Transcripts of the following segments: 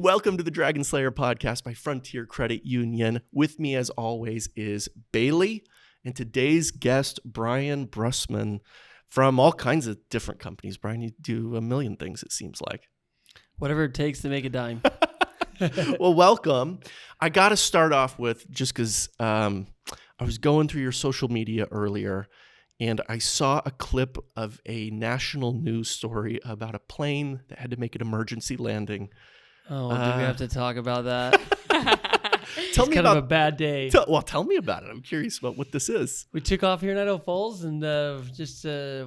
Welcome to the DRGN SLYR podcast by Frontier Credit Union. With me, as always, is Bailey, and today's guest, Bryan Brusman, from all kinds of different companies. Bryan, you do a million things, it seems like. Whatever it takes to make a dime. Well, welcome. I got to start off with, just because I was going through your social media earlier, and I saw a clip of a national news story about a plane that had to make an emergency landing. Oh, do we have to talk about that? Tell me kind about of a bad day. Tell me about it. I'm curious about what this is. We took off here in Idaho Falls, and to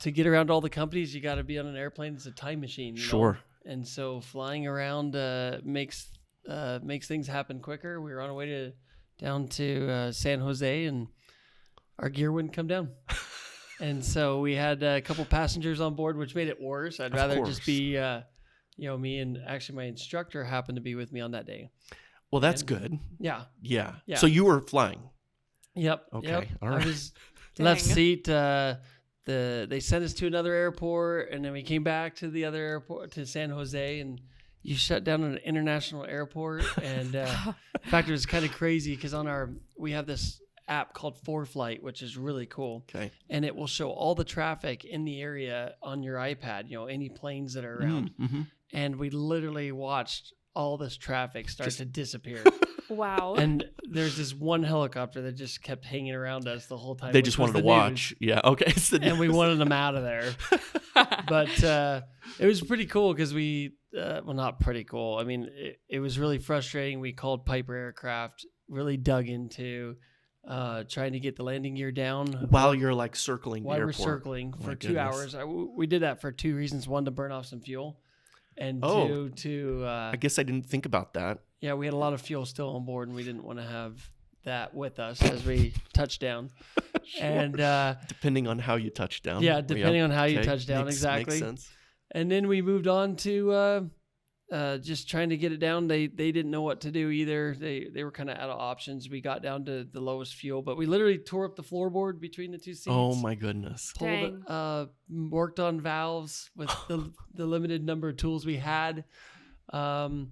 get around all the companies, you got to be on an airplane. It's a time machine. You know? And so flying around makes things happen quicker. We were on our way down to San Jose, and our gear wouldn't come down. And so we had a couple passengers on board, which made it worse. I'd rather just be, me, and actually my instructor happened to be with me on that day. Well, that's good. Yeah. So you were flying. Yep. Okay. Yep. All right. I was left seat. They sent us to another airport, and then we came back to the other airport, to San Jose, and you shut down an international airport. And in fact, it was kind of crazy because we have this app called ForeFlight, which is really cool. Okay. And it will show all the traffic in the area on your iPad, any planes that are around. Mm-hmm. And we literally watched all this traffic start to disappear. Wow. And there's this one helicopter that just kept hanging around us the whole time. They just wanted to watch. Yeah. Okay. And we wanted them out of there. But it was pretty cool because not pretty cool. I mean, it was really frustrating. We called Piper Aircraft, really dug into trying to get the landing gear down. While you're like circling the airport. While we're circling for 2 hours. We did that for two reasons. One, to burn off some fuel. And two, to... I guess I didn't think about that. Yeah, we had a lot of fuel still on board, and we didn't want to have that with us as we touched down. Sure. And depending on how you touch down. Yeah, depending on how you touch down, Makes exactly. sense. And then we moved on to just trying to get it down. They didn't know what to do either. They were kind of out of options. We got down to the lowest fuel, but we literally tore up the floorboard between the two seats. Oh my goodness. Worked on valves with the limited number of tools we had. Came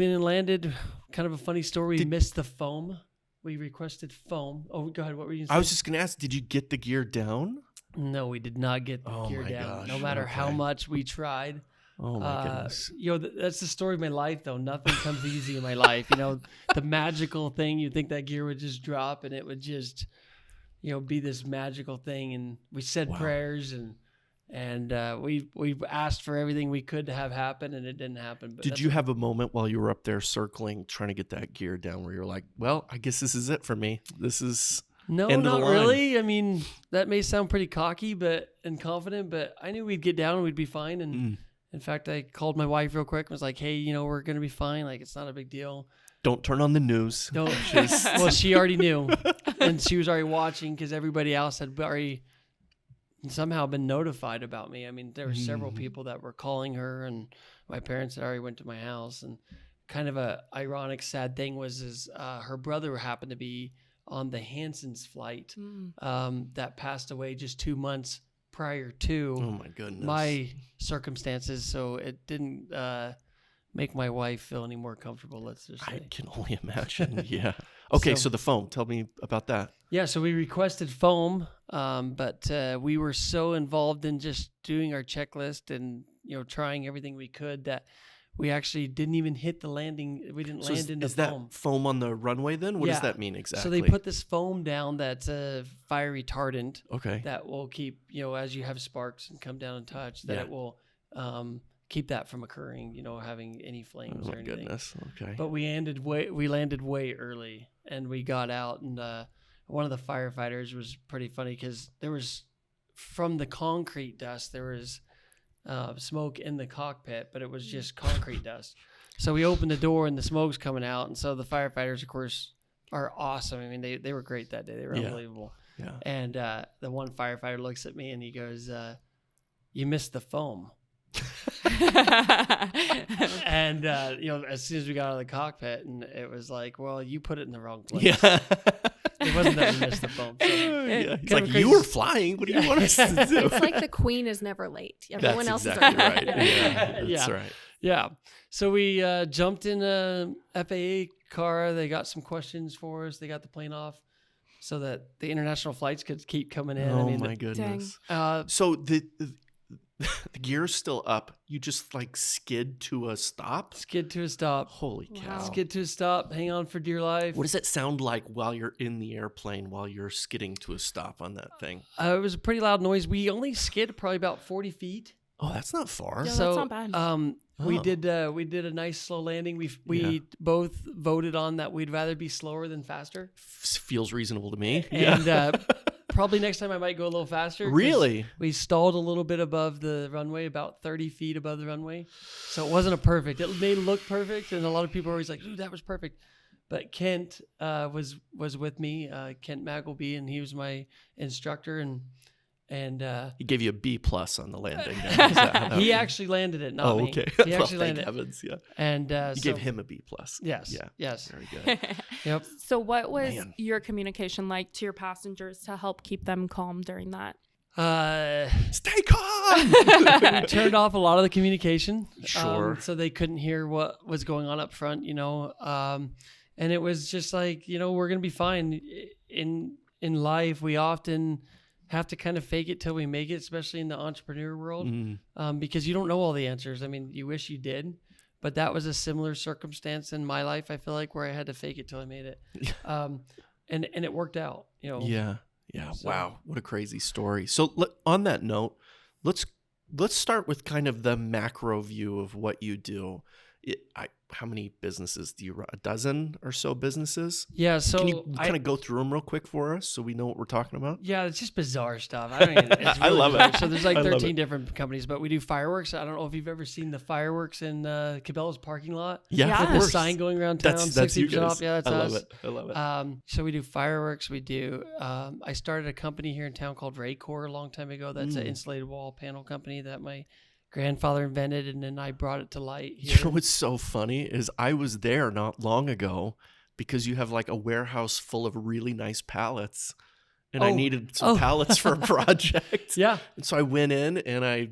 in and landed. Kind of a funny story. We missed the foam. We requested foam. Oh, go ahead. What were you saying? I was just going to ask, did you get the gear down? No, we did not get the gear down. Gosh, no matter how much we tried. Oh my goodness. That's the story of my life, though. Nothing comes easy in my life. The magical thing, you'd think that gear would just drop and it would just, be this magical thing. And we said prayers and we asked for everything we could to have happen, and it didn't happen. But did you have a moment while you were up there circling, trying to get that gear down, where you're like, well, I guess this is it for me. This is No, end of the not line. really. I mean, that may sound pretty cocky and confident, but I knew we'd get down and we'd be fine. And in fact, I called my wife real quick and was like, hey, we're going to be fine. Like, it's not a big deal. Don't turn on the news. Don't. Well, she already knew. And she was already watching because everybody else had already somehow been notified about me. I mean, there were several people that were calling her, and my parents had already went to my house. And kind of a ironic, sad thing was her brother happened to be on the Hanson's flight that passed away just 2 months prior to my circumstances, so it didn't make my wife feel any more comfortable, let's just say. I can only imagine. Yeah. Okay, so the foam, tell me about that. Yeah, so we requested foam, but we were so involved in just doing our checklist and trying everything we could that we actually didn't even hit the landing. We didn't land into foam. Is that foam on the runway then? What does that mean exactly? So they put this foam down that's a fire retardant. Okay. That will keep, as you have sparks and come down and touch, that it will keep that from occurring, having any flames or anything. Oh, my goodness. Okay. But we landed way early, and we got out, and one of the firefighters was pretty funny because there was, from the concrete dust, there was smoke in the cockpit, but it was just concrete dust. So we opened the door and the smoke's coming out, and so the firefighters, of course, are awesome. I mean, they were great that day. They were unbelievable. Yeah. And the one firefighter looks at me and he goes, "You missed the foam." And as soon as we got out of the cockpit, and it was like, well, you put it in the wrong place. Yeah. It wasn't that we missed the foam. So. Yeah. He's Kind like, of you crazy. were flying. What do you want us to do? It's like the queen is never late. Everyone That's else exactly is right. Yeah, that's Yeah. right. Yeah. So we jumped in a FAA car. They got some questions for us. They got the plane off so that the international flights could keep coming in. Oh I mean, my goodness. Uh, So the gear's still up. You just like skid to a stop. skid to a stop. Holy cow. Wow. Skid to a stop. Hang on for dear life. What does it sound like while you're in the airplane, while you're skidding to a stop on that thing? It was a pretty loud noise. We only skid probably about 40 feet. Oh, that's not far. Yeah. So that's not bad. we Oh. did a nice slow landing. We both voted on that we'd rather be slower than faster. Feels reasonable to me. And probably next time I might go a little faster. 'cause Really? We stalled a little bit above the runway, about 30 feet above the runway. So it wasn't a perfect. It made it look perfect, and a lot of people are always like, "Ooh, that was perfect." But Kent was with me, Kent Magleby, and he was my instructor, and He gave you a B+ on the landing. Is that how that he went? actually landed it, not Oh, me. okay. He Well, actually thank landed it. heavens. Yeah. And You so, gave him a B+. Yes. Yeah. Yes. Very good. Yep. So what was Man. your communication like to your passengers to help keep them calm during that? Stay calm. Turned off a lot of the communication, Sure. so they couldn't hear what was going on up front, and it was just like, we're gonna be fine. In life, we often have to kind of fake it till we make it, especially in the entrepreneur world, because you don't know all the answers. I mean, you wish you did, but that was a similar circumstance in my life. I feel like where I had to fake it till I made it, and it worked out. Yeah. Yeah. So- Wow. What a crazy story. So on that note, let's start with kind of the macro view of what you do. How many businesses do you run? A dozen or so businesses? Yeah. So Can you kind of go through them real quick for us so we know what we're talking about? Yeah, it's just bizarre stuff. I don't even, it's I really love bizarre. it. So there's like I love 13 it. different companies, but we do fireworks. I don't know if you've ever seen the fireworks in Cabela's parking lot. Yeah. Yeah. Of The course. sign going around town, That's you 60% guys. off. Yeah, that's I us. love it. I love it. So we do fireworks. We do. I started a company here in town called Raycor a long time ago. That's an insulated wall panel company that my grandfather invented, and then I brought it to light here. You know what's so funny is I was there not long ago because you have like a warehouse full of really nice pallets, and I Oh. needed some pallets for a project. Yeah. And so I went in and I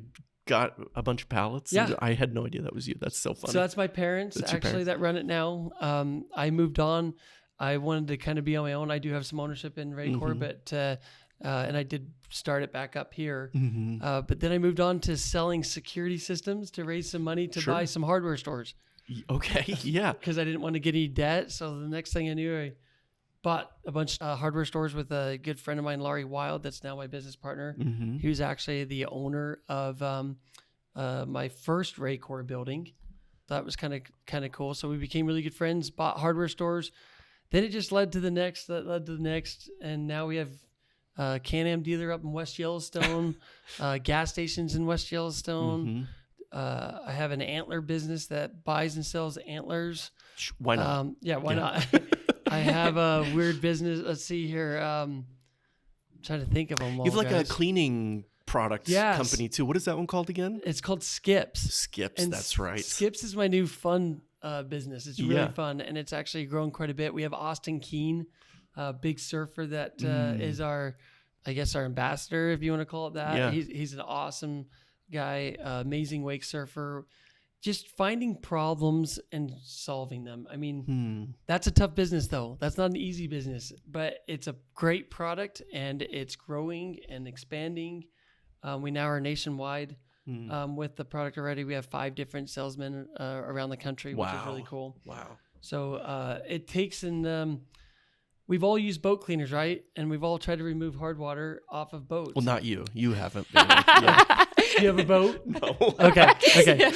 got a bunch of pallets. Yeah. And I had no idea that was you. That's so funny. So that's my parents That's your actually parents. that run it now. I moved on. I wanted to kind of be on my own. I do have some ownership in Raycor, but and I did start it back up here. But then I moved on to selling security systems to raise some money to Sure. buy some hardware stores Okay. Yeah. because I didn't want to get any debt. So the next thing I knew, I bought a bunch of hardware stores with a good friend of mine, Laurie Wild, that's now my business partner. He was actually the owner of my first Raycor building. That was kind of cool. So we became really good friends, bought hardware stores. Then it just led to the next, that led to the next. And now we have a Can-Am dealer up in West Yellowstone, gas stations in West Yellowstone. I have an antler business that buys and sells antlers. Why not? Why not? I have a weird business. Let's see here. I'm trying to think of them all. You have like guys. a cleaning product Yes. company too. What is that one called again? It's called Skips. Skips. And That's right. Skips is my new fun business. It's really Yeah. fun, and it's actually grown quite a bit. We have Austin Keene, a big surfer that is our ambassador, if you want to call it that. Yeah. He's an awesome guy, amazing wake surfer. Just finding problems and solving them. I mean, that's a tough business, though. That's not an easy business, but it's a great product, and it's growing and expanding. We now are nationwide. With the product already. We have 5 different salesmen around the country, which is really cool. Wow. So it takes we've all used boat cleaners, right? And we've all tried to remove hard water off of boats. Well, not you. You haven't. Been like, yeah. Do you have a boat? No. Okay.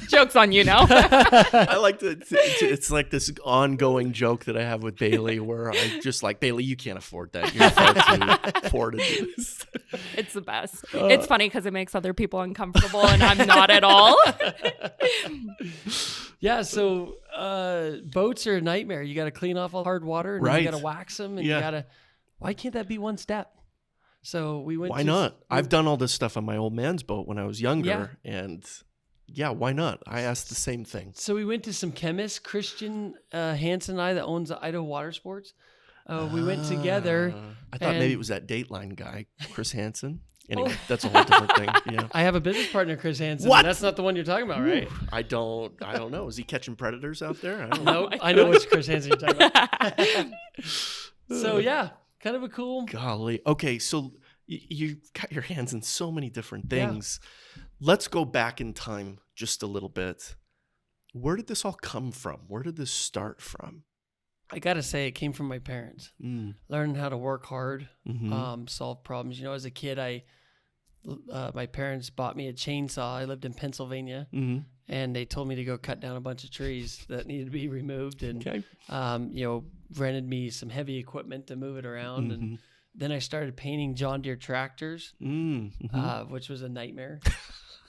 Joke's on you now. I like to. It's like this ongoing joke that I have with Bailey, where I just like, Bailey, you can't afford that. You're far too poor to do this. It's the best. It's funny because it makes other people uncomfortable, and I'm not at all. Yeah. So boats are a nightmare. You got to clean off all hard water, and then Right. you got to wax them, and Yeah. you got to. Why can't that be one step? So we went. Why not? I've done all this stuff on my old man's boat when I was younger, and yeah, why not? I asked the same thing. So we went to some chemists, Christian Hansen and I, that owns Idaho Water Sports. We went together. I thought maybe and- it was that Dateline guy, Chris Hansen. Anyway, that's a whole different thing. Yeah. I have a business partner, Chris Hansen. What? That's not the one you're talking about, right? I don't know. Is he catching predators out there? I don't know. Nope. I know which Chris Hansen you're talking about. So yeah, kind of a cool. Golly. Okay, so you got your hands in so many different things. Let's go back in time just a little bit. Where did this all come from? Where did this start from? I gotta say, it came from my parents. Learning how to work hard, Mm-hmm. solve problems. You know, as a kid, my parents bought me a chainsaw. I lived in Pennsylvania, Mm-hmm. and they told me to go cut down a bunch of trees that needed to be removed, and Okay. rented me some heavy equipment to move it around, and then I started painting John Deere tractors, which was a nightmare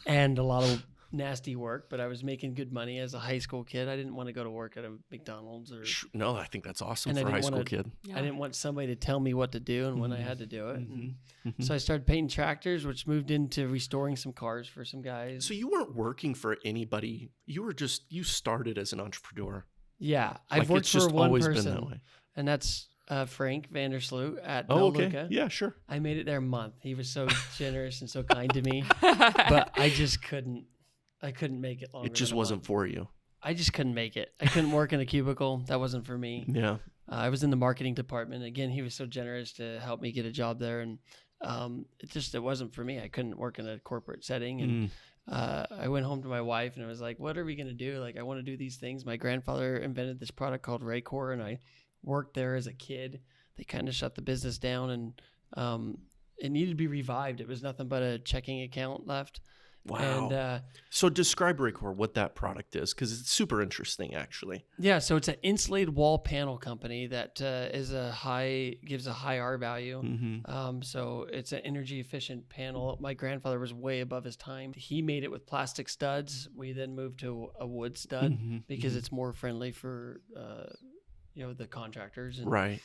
and a lot of nasty work, but I was making good money as a high school kid. I didn't want to go to work at a McDonald's or. No, I think that's awesome And I for a high didn't school wanna- kid. Yeah. I didn't want somebody to tell me what to do and when I had to do it. Mm-hmm. So I started painting tractors, which moved into restoring some cars for some guys. So you weren't working for anybody. You started as an entrepreneur. Yeah, I've Like, worked it's for just one always person, been that way. and that's Frank Vandersloot at Oh, okay. Meluca. Yeah, sure. I made it there a month. He was so generous and so kind to me, but I just couldn't. I couldn't make it longer. It just than a wasn't month. for you. I just couldn't make it. I couldn't work in a cubicle. That wasn't for me. Yeah. I was in the marketing department. Again, he was so generous to help me get a job there, and it wasn't for me. I couldn't work in a corporate setting, and I went home to my wife, and I was like, "What are we gonna do? Like, I want to do these things." My grandfather invented this product called Raycor, and I worked there as a kid. They kind of shut the business down, and it needed to be revived. It was nothing but a checking account left. Wow. And So describe Raycor, what that product is, because it's super interesting, actually. yeah, so it's an insulated wall panel company that gives a high R value. Mm-hmm. So it's an energy efficient panel. My grandfather was way above his time. He made it with plastic studs. We then moved to a wood stud because it's more friendly for the contractors. And Right.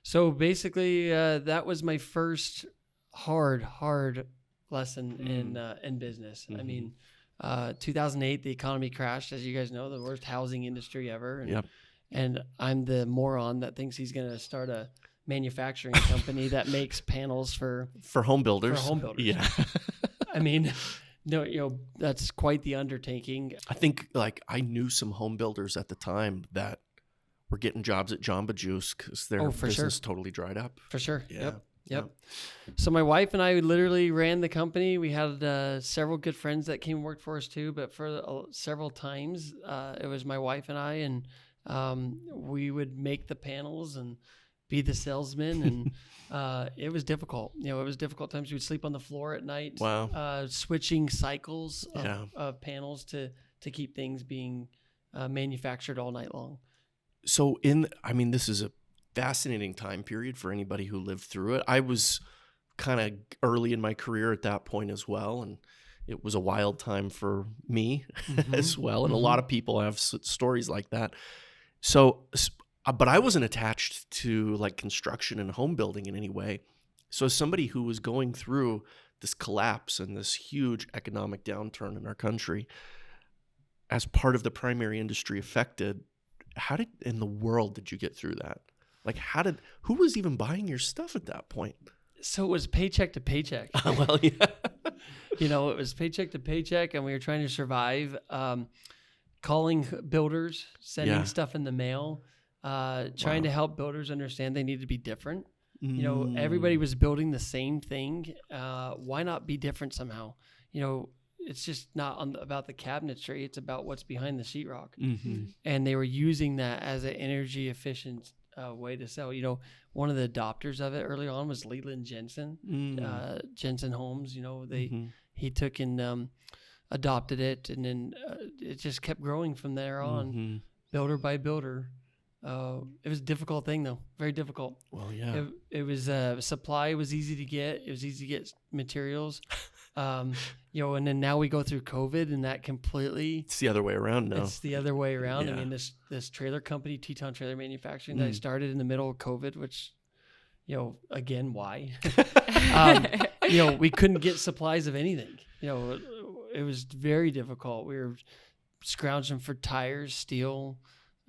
so basically, that was my first hard lesson in business. I mean, 2008, the economy crashed, as you guys know, the worst housing industry ever. And, Yep. and I'm the moron that thinks he's going to start a manufacturing company that makes panels for home builders. For home builders. Yeah. I mean, no, that's quite the undertaking. I think I knew some home builders at the time that were getting jobs at Jamba Juice because their for business sure. totally dried up. For sure. Yeah. Yep. So my wife and I literally ran the company. We had several good friends that came and worked for us too, but for several times it was my wife and I, and we would make the panels and be the salesman, and it was difficult. It was difficult times. We would sleep on the floor at night. Wow. Switching cycles Yeah. of panels to keep things being manufactured all night long. So this is a fascinating time period for anybody who lived through it. I was kind of early in my career at that point as well, and it was a wild time for me as well. And a lot of people have stories like that. So, but I wasn't attached to construction and home building in any way. So as somebody who was going through this collapse and this huge economic downturn in our country, as part of the primary industry affected, how in the world did you get through that? Who was even buying your stuff at that point? So it was paycheck to paycheck. Well, yeah. It was paycheck to paycheck, and we were trying to survive. Calling builders, sending stuff in the mail, trying to help builders understand they need to be different. Everybody was building the same thing. Why not be different somehow? It's just not about the cabinetry. It's about what's behind the sheetrock. And they were using that as an energy efficient way to sell. One of the adopters of it early on was Leland Jensen, Jensen Homes. He took and adopted it, and then it just kept growing from there on, builder by builder. It was a difficult thing, though, very difficult. Well, yeah. It was supply was easy to get. It was easy to get materials. And then now we go through COVID, and that completely. It's the other way around now. It's the other way around. Yeah. I mean, this trailer company, Teton Trailer Manufacturing, that I started in the middle of COVID, which, again, why? We couldn't get supplies of anything. It was very difficult. We were scrounging for tires, steel,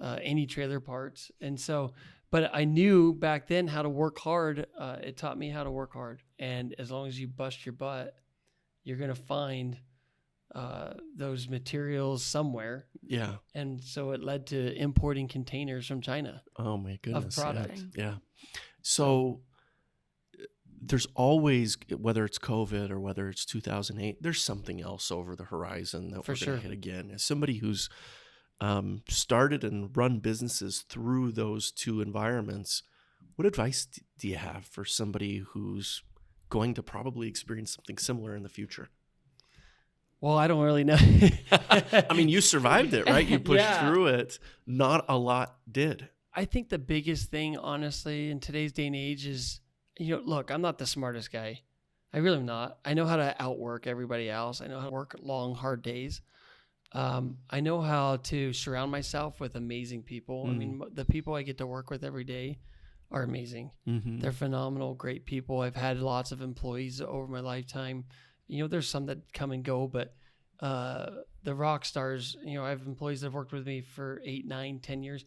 any trailer parts. And so, but I knew back then how to work hard. It taught me how to work hard. And as long as you bust your butt, you're going to find those materials somewhere. Yeah. And so it led to importing containers from China. Oh my goodness. Of product. Yeah. So there's always, whether it's COVID or whether it's 2008, there's something else over the horizon that we're going to hit again. As somebody who's started and run businesses through those two environments, what advice do you have for somebody who's going to probably experience something similar in the future? Well, I don't really know. I mean, you survived it, right? You pushed through it. Not a lot did. I think the biggest thing, honestly, in today's day and age is, look, I'm not the smartest guy. I really am not. I know how to outwork everybody else. I know how to work long, hard days. I know how to surround myself with amazing people. I mean, the people I get to work with every day are amazing. Mm-hmm. They're phenomenal, great people. I've had lots of employees over my lifetime. There's some that come and go, but the rock stars, I have employees that have worked with me for 8, 9, 10 years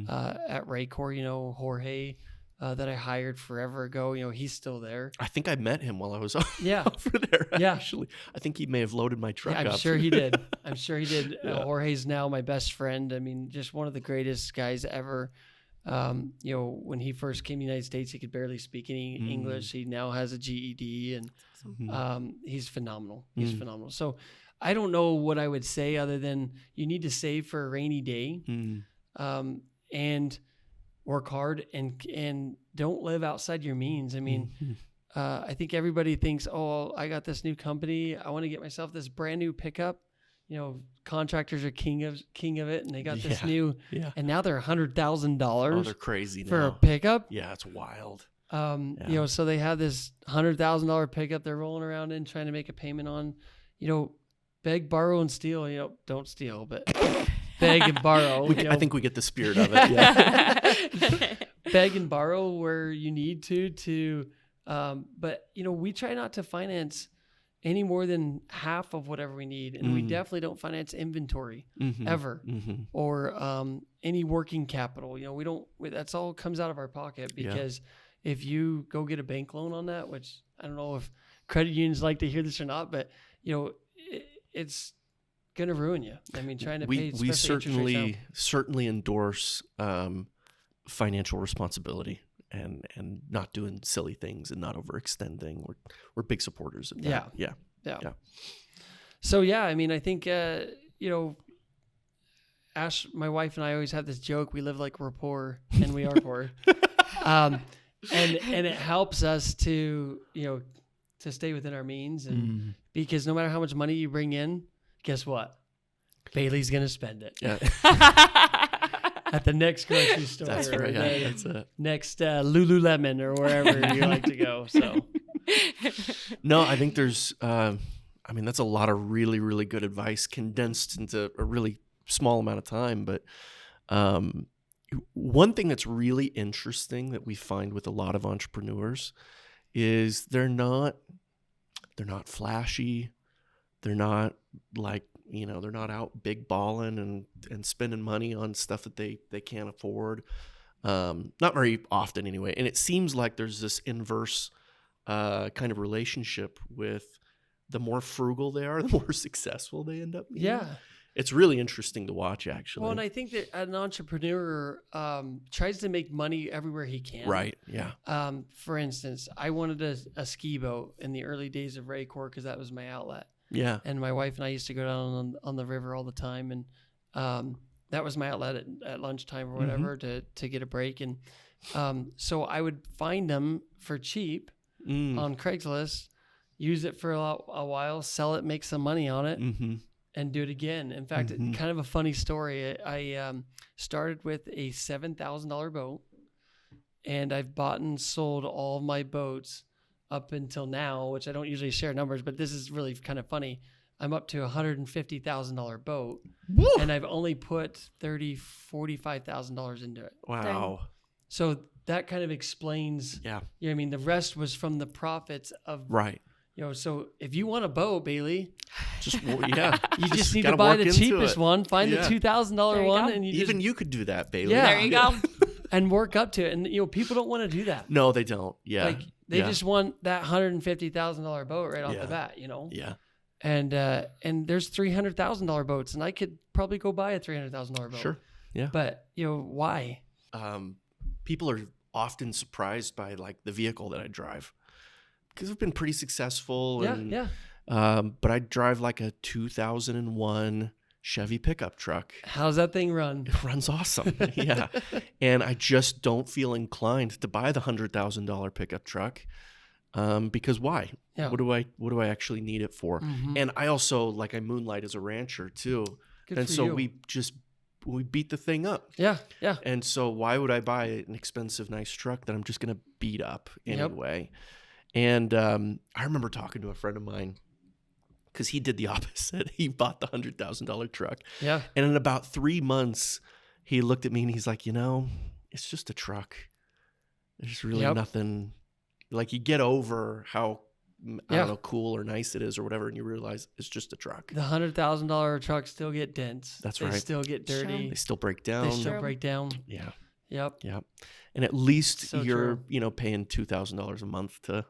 at Raycor, Jorge, that I hired forever ago. He's still there. I think I met him while I was over there, Yeah. actually. I think he may have loaded my truck up. I'm sure he did. Jorge's now my best friend. I mean, just one of the greatest guys ever. When he first came to the United States, he could barely speak any English. He now has a GED, and he's phenomenal. He's phenomenal. So I don't know what I would say other than you need to save for a rainy day, and work hard and don't live outside your means. I mean, I think everybody thinks, oh, I got this new company. I want to get myself this brand new pickup. Contractors are king of it, and they got this new, and now they're $100,000. Oh, they're crazy for now. a pickup. Yeah, it's wild. So they have this $100,000 pickup they're rolling around in, trying to make a payment on. Beg, borrow, and steal. Don't steal, but beg and borrow. I think we get the spirit of it. Yeah. Beg and borrow where you need to. But we try not to finance any more than half of whatever we need. And we definitely don't finance inventory ever or any working capital. We don't, that's all comes out of our pocket because if you go get a bank loan on that, which I don't know if credit unions like to hear this or not, but it's going to ruin you. I mean, trying to pay. We certainly endorse financial responsibility. And not doing silly things and not overextending. We're big supporters of that. Yeah. So I mean, I think Ash, my wife, and I always have this joke. We live like we're poor, and we are poor. And it helps us to to stay within our means, and because no matter how much money you bring in, guess what? Bailey's gonna spend it. Yeah. At the next grocery store. That's right. Yeah, that's it. Next Lululemon or wherever you like to go. So, no, I think there's, that's a lot of really, really good advice condensed into a really small amount of time. But one thing that's really interesting that we find with a lot of entrepreneurs is they're not flashy. They're not like, they're not out big balling and spending money on stuff that they can't afford. Not very often anyway. And it seems like there's this inverse kind of relationship with the more frugal they are, the more successful they end up being. Yeah. It's really interesting to watch, actually. Well, and I think that an entrepreneur tries to make money everywhere he can. Right, yeah. For instance, I wanted a ski boat in the early days of Raycor because that was my outlet. Yeah. And my wife and I used to go down on the river all the time. And that was my outlet at lunchtime or whatever to get a break. And so I would find them for cheap on Craigslist, use it for a while, sell it, make some money on it, and do it again. In fact, kind of a funny story. I started with a $7,000 boat, and I've bought and sold all of my boats up until now, which I don't usually share numbers, but this is really kind of funny. I'm up to a $150,000 boat, and I've only put $45,000 into it. Wow. Dang. So that kind of explains, I mean, the rest was from the profits of, so if you want a boat, Bailey, you just need to buy the cheapest one, find the $2,000 one. And you could do that, Bailey. Yeah. There you go. and work up to it. And people don't want to do that. No, they don't. Yeah. Like they just want that $150,000 boat right off Yeah. the bat, Yeah. And there's $300,000 boats, and I could probably go buy a $300,000 boat. Sure. Yeah. But why? People are often surprised by like the vehicle that I drive because I've been pretty successful. Yeah. But I drive like a 2001 Chevy pickup truck. How's that thing run? It runs awesome. Yeah. And I just don't feel inclined to buy the $100,000 pickup truck. Because why? Yeah. What do I actually need it for? Mhm. And I also I moonlight as a rancher too. Good And for so you. we beat the thing up. Yeah. And so why would I buy an expensive, nice truck that I'm just going to beat up Yep. anyway? And I remember talking to a friend of mine because he did the opposite. He bought the $100,000 truck. Yeah. And in about 3 months, he looked at me and he's like, it's just a truck. There's really Yep. nothing. Like you get over how, I Yeah. don't know, cool or nice it is or whatever, and you realize it's just a truck. The $100,000 trucks still get dents. That's they right. still get dirty. They still break down. They still True. break down. Yeah. Yep. Yeah. And at least So you're, true. paying $2,000 a month to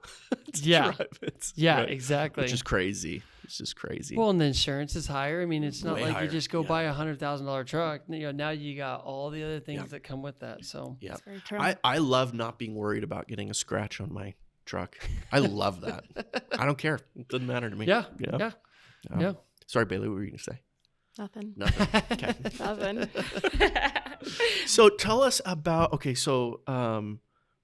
Yeah. drive it. Yeah, right? exactly. Which is crazy. It's just crazy. Well, and the insurance is higher. I mean, it's not Way like higher, you just go yeah. buy a $100,000 truck. Now you got all the other things Yeah. that come with that. So yeah. That's very true. I love not being worried about getting a scratch on my truck. I love that. I don't care. It doesn't matter to me. yeah. Yeah. Sorry, Bailey, what were you going to say? Nothing. Nothing. Okay. Nothing. So tell us about,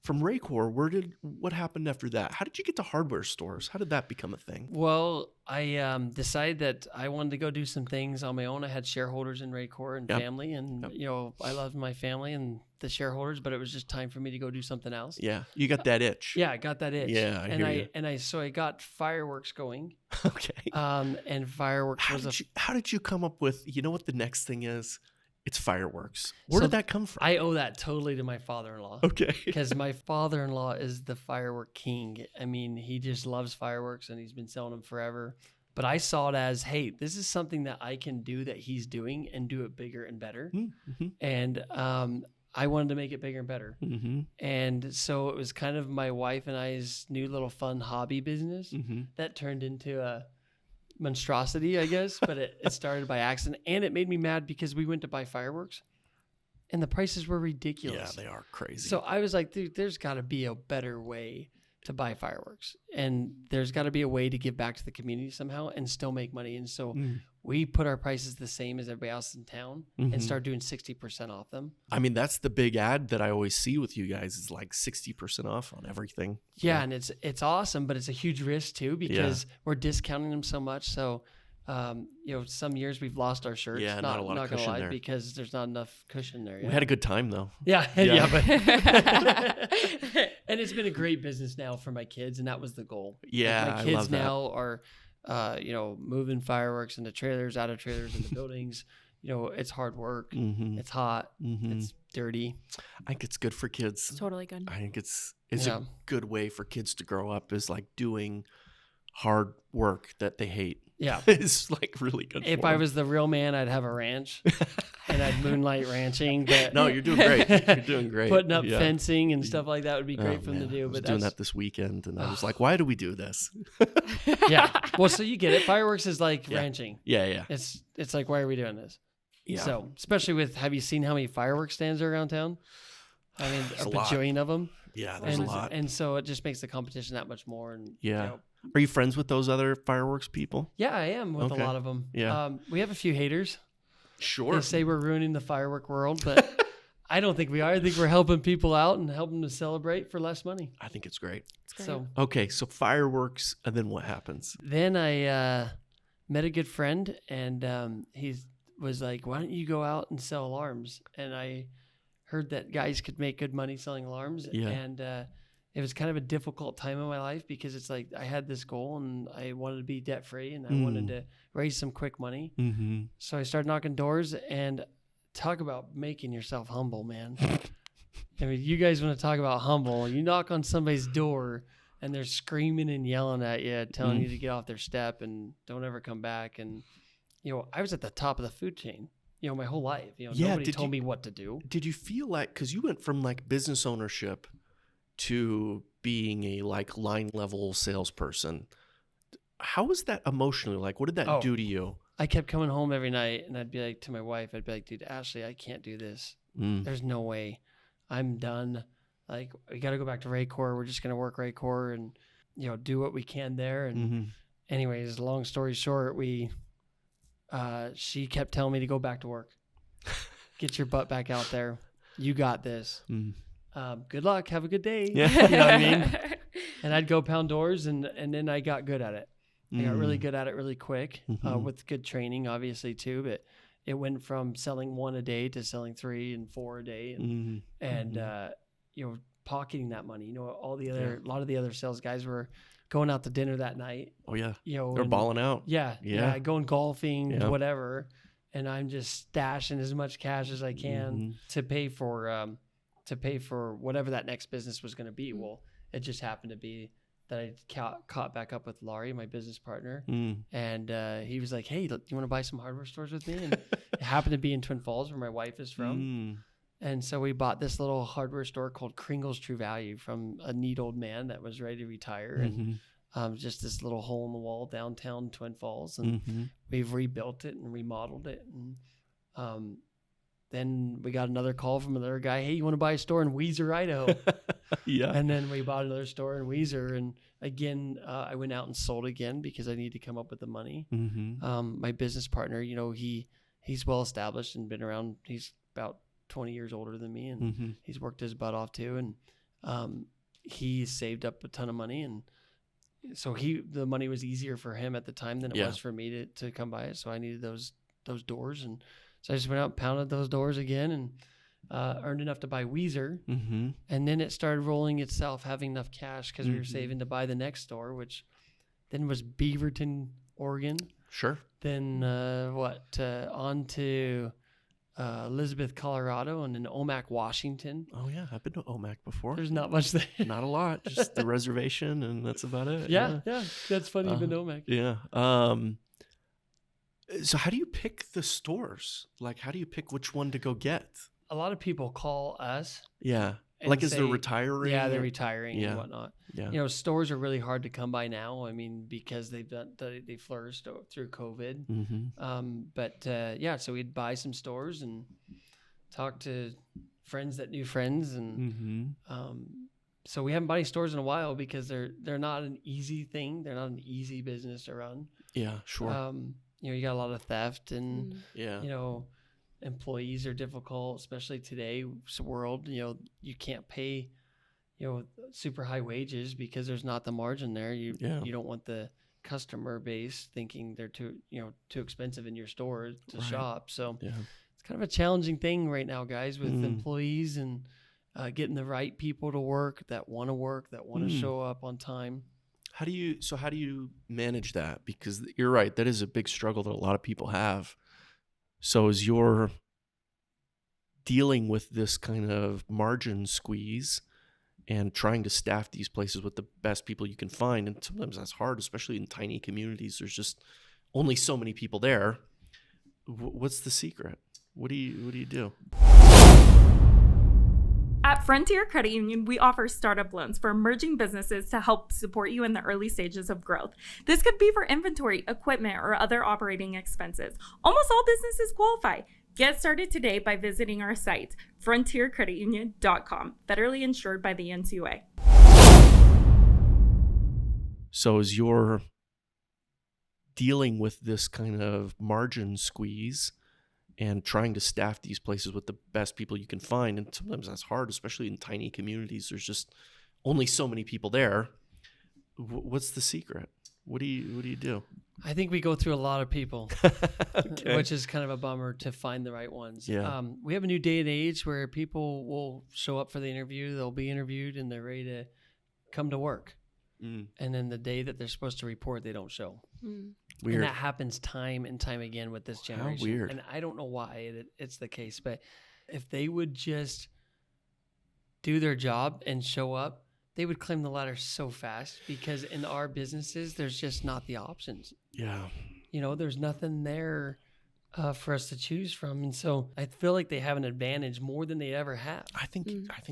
from Raycor, what happened after that? How did you get to hardware stores? How did that become a thing? Well, I decided that I wanted to go do some things on my own. I had shareholders in Raycor and Yep. family, and I loved my family and the shareholders, but it was just time for me to go do something else. Yeah. You got that itch. Yeah, I got that itch. Yeah, I hear you. So I got fireworks going. Okay. And fireworks How did you come up with, what the next thing is? It's fireworks. Where So did that come from? I owe that totally to my father-in-law. Okay. Because my father-in-law is the firework king. I mean, he just loves fireworks and he's been selling them forever. But I saw it as, hey, this is something that I can do that he's doing and do it bigger and better. Mm-hmm. And I wanted to make it bigger and better. Mm-hmm. And so it was kind of my wife and I's new little fun hobby business Mm-hmm. that turned into a monstrosity, I guess. But it started by accident. And it made me mad because we went to buy fireworks and the prices were ridiculous. Yeah, they are crazy. So I was like, dude, there's got to be a better way to buy fireworks. And there's got to be a way to give back to the community somehow and still make money. And so we put our prices the same as everybody else in town Mhm. and start doing 60% off them. I mean, that's the big ad that I always see with you guys is like 60% off on everything. Yeah, and it's awesome, but it's a huge risk too because we're discounting them so much. So, some years we've lost our shirts. Yeah, not a lot of gonna cushion lie, there. because there's not enough cushion there. We Yet. had a good time though. Yeah, Yeah. but and it's been a great business now for my kids, and that was the goal. Like, Yeah, my I kids love that. now are, moving fireworks into trailers, out of trailers, into buildings. It's hard work. Mm-hmm. It's hot. Mm-hmm. It's dirty. I think it's good for kids. Totally good. I think it's Yeah. a good way for kids to grow up is like doing hard work that they hate. Yeah. It's like really good. If for I them. was the real man, I'd have a ranch and I'd moonlight ranching. But No, you're doing great. You're doing great. Putting up Yeah. fencing and stuff like that would be great Oh, for them to man. do. I was But doing that's that this weekend, and I was like, "Why do we do this?" yeah. Well, so you get it. Fireworks is like Yeah. ranching. Yeah. It's like, why are we doing this? Yeah. So, especially with, have you seen how many fireworks stands are around town? I mean, There's a a lot. bajillion of them. Yeah, there's and, a lot. And so it just makes the competition that much more. And Yeah. Are you friends with those other fireworks people? yeah, I am with Okay. a lot of them. Yeah. We have a few haters. Sure. They say we're ruining the firework world, but I don't think we are. I think we're helping people out and helping them to celebrate for less money. I think it's great. It's great. So Okay, so fireworks, and then what happens? then I met a good friend, and he was like, why don't you go out and sell alarms? And I heard that guys could make good money selling alarms. Yeah. And it was kind of a difficult time in my life because it's like I had this goal and I wanted to be debt free and I wanted to raise some quick money. Mm-hmm. So I started knocking doors, and talk about making yourself humble, man. I mean, you guys want to talk about humble. You knock on somebody's door and they're screaming and yelling at you, telling you to get off their step and don't ever come back. And, I was at the top of the food chain. my whole life. Yeah, Nobody told me what to do. Did you feel like, because you went from like business ownership to being a like line level salesperson, how was that emotionally? Like, what did that do to you? I kept coming home every night, and I'd be like to my wife, dude, Ashley, I can't do this. There's no way. I'm done. Like, we got to go back to Raycor. We're just going to work Raycor and, do what we can there. And anyways, long story short, she kept telling me to go back to work. Get your butt back out there. You got this. Good luck. Have a good day. Yeah. You know what I mean? And I'd go pound doors, and then I got good at it. I got really good at it really quick with good training, obviously, too. But it went from selling 1 a day to selling 3 and 4 a day. And pocketing that money. A lot of the other sales guys were going out to dinner that night. Oh, yeah. They're balling out. Yeah. Going golfing, whatever. And I'm just stashing as much cash as I can to pay for whatever that next business was going to be. Well, it just happened to be that I caught back up with Larry, my business partner. And he was like, hey, do you want to buy some hardware stores with me? And it happened to be in Twin Falls, where my wife is from. And so we bought this little hardware store called Kringle's True Value from a neat old man that was ready to retire. And just this little hole in the wall downtown Twin Falls. And we've rebuilt it and remodeled it. And then we got another call from another guy. Hey, you want to buy a store in Weiser, Idaho? Yeah. And then we bought another store in Weiser. And again, I went out and sold again because I needed to come up with the money. My business partner, he's well established and been around. He's about 20 years older than me, and he's worked his butt off too. And he saved up a ton of money, and so the money was easier for him at the time than it was for me to come by it. So I needed those doors, and so I just went out and pounded those doors again, and earned enough to buy Weiser. And then it started rolling itself, having enough cash because we were saving to buy the next store, which then was Beaverton, Oregon. Sure. Then on to Elizabeth, Colorado, and then Omak, Washington. Oh, yeah. I've been to Omak before. There's not much there. Not a lot. Just the reservation, and that's about it. Yeah. That's funny. You've been to Omak. Yeah. So how do you pick the stores? Like, how do you pick which one to go get? A lot of people call us. Yeah. Like, as they're retiring? Yeah, they're retiring and whatnot. Yeah. Stores are really hard to come by now. I mean, because they flourished through COVID. So we'd buy some stores and talk to friends that knew friends. And so we haven't bought any stores in a while because they're not an easy thing. They're not an easy business to run. Yeah, sure. You got a lot of theft and, employees are difficult, especially today's world. You can't pay, super high wages because there's not the margin there. You don't want the customer base thinking they're too expensive in your store to shop. So it's kind of a challenging thing right now, guys, with employees and getting the right people to work, that want to show up on time. How do you manage that? Because you're right, that is a big struggle that a lot of people have. So as you're dealing with this kind of margin squeeze and trying to staff these places with the best people you can find, and sometimes that's hard, especially in tiny communities. There's just only so many people there. What's the secret? What do you do? At Frontier Credit Union, we offer startup loans for emerging businesses to help support you in the early stages of growth. This could be for inventory, equipment, or other operating expenses. Almost all businesses qualify. Get started today by visiting our site, frontiercreditunion.com, federally insured by the NCUA. So as you're dealing with this kind of margin squeeze and trying to staff these places with the best people you can find, and sometimes that's hard, especially in tiny communities. There's just only so many people there. What's the secret? What do you do? I think we go through a lot of people, which is kind of a bummer to find the right ones. Yeah. We have a new day and age where people will show up for the interview. They'll be interviewed and they're ready to come to work. And then the day that they're supposed to report, they don't show. Weird. And that happens time and time again with this generation. How weird. And I don't know why it's the case, but if they would just do their job and show up, they would climb the ladder so fast, because in our businesses, there's just not the options. Yeah. There's nothing there for us to choose from. And so I feel like they have an advantage more than they ever have. I think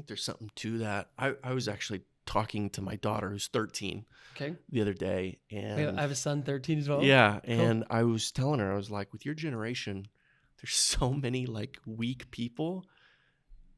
there's something to that. I was actually talking to my daughter who's 13 Okay. the other day, and I have a son, 13 as well. yeah, and I was telling her, I was like, with your generation, there's so many like weak people.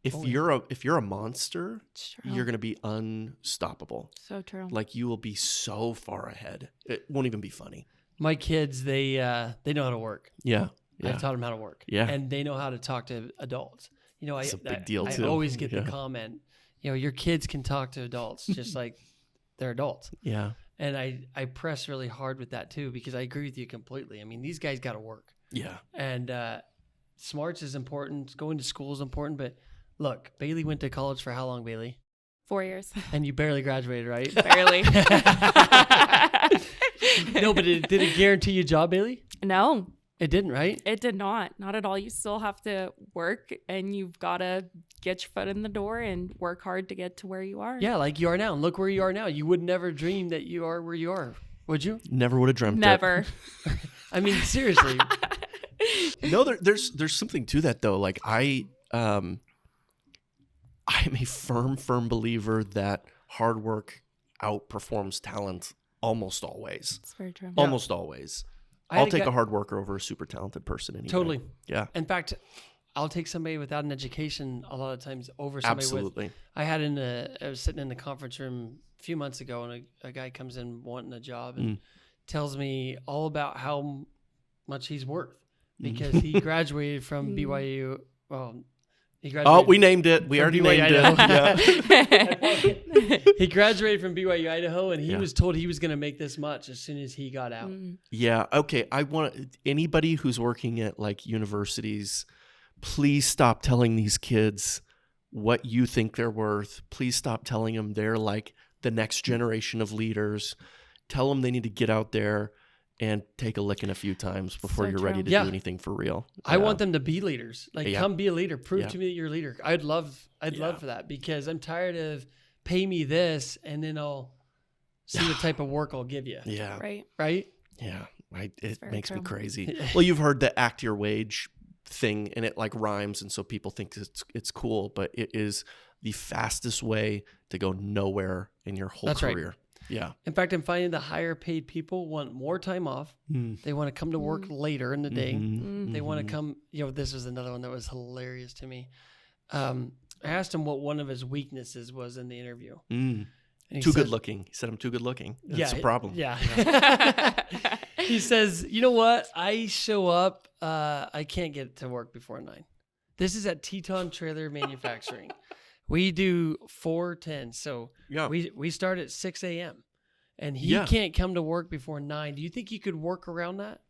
If you're a monster, It's true. you're gonna be unstoppable. So true. Like you will be so far ahead. It won't even be funny. My kids, they know how to work. Yeah. I Yeah. taught them how to work. Yeah. And they know how to talk to adults. You know, It's a big deal, I too. always get Yeah. the comment, you know, your kids can talk to adults just like they're adults. Yeah. And I press really hard with that too, because I agree with you completely. I mean, these guys got to work. Yeah. And smarts is important. Going to school is important. But look, Bailey went to college for how long, Bailey? 4 years. And you barely graduated, right? Barely. No, but did it guarantee you a job, Bailey? No, It didn't, right? it did not. Not at all. You still have to work, and you've got to get your foot in the door and work hard to get to where you are. Yeah, like you are now. And look where you are now. You would never dream that you are where you are, would you? Never would have dreamt Never. I mean, seriously. it. No, there's something to that though. Like I'm a firm believer that hard work outperforms talent almost always. It's very true. Almost always. I had I'll take guy- a hard worker over a super talented person anyway. Totally. Yeah. In fact, I'll take somebody without an education a lot of times over somebody Absolutely. with. I was sitting in the conference room a few months ago, and a guy comes in wanting a job and tells me all about how much he's worth because he graduated from BYU. Well, he graduated. Oh, we named it. We from already BYU named it. Idaho. Yeah. He graduated from BYU Idaho, and he Yeah. was told he was going to make this much as soon as he got out. Yeah. Okay. I want anybody who's working at like universities, please stop telling these kids what you think they're worth. Please stop telling them they're like the next generation of leaders. Tell them they need to get out there and take a licking a few times before So you're true. ready to Yeah. do anything for real. I want them to be leaders. Like, Yeah. come be a leader. Prove Yeah. to me that you're a leader. I'd love for that because I'm tired of pay me this and then I'll see what type of work I'll give you. Yeah. Right. Right? Yeah. It very makes me true. crazy. Well, you've heard the act your wage thing, and it like rhymes, and so people think it's cool, but it is the fastest way to go nowhere in your whole That's right. career. Yeah. In fact, I'm finding the higher paid people want more time off. They want to come to work later in the day. Mhm. They want to come. You know, this was another one that was hilarious to me. I asked him what one of his weaknesses was in the interview. Mm. And he Too said- good looking. He said I'm too good looking. That's a it- problem. Yeah. He says, you know what? I show up. I can't get to work before 9. This is at Teton Trailer Manufacturing. We do 4:10. So Yeah. we start at 6 a.m. And he Yeah. can't come to work before 9. Do you think you could work around that?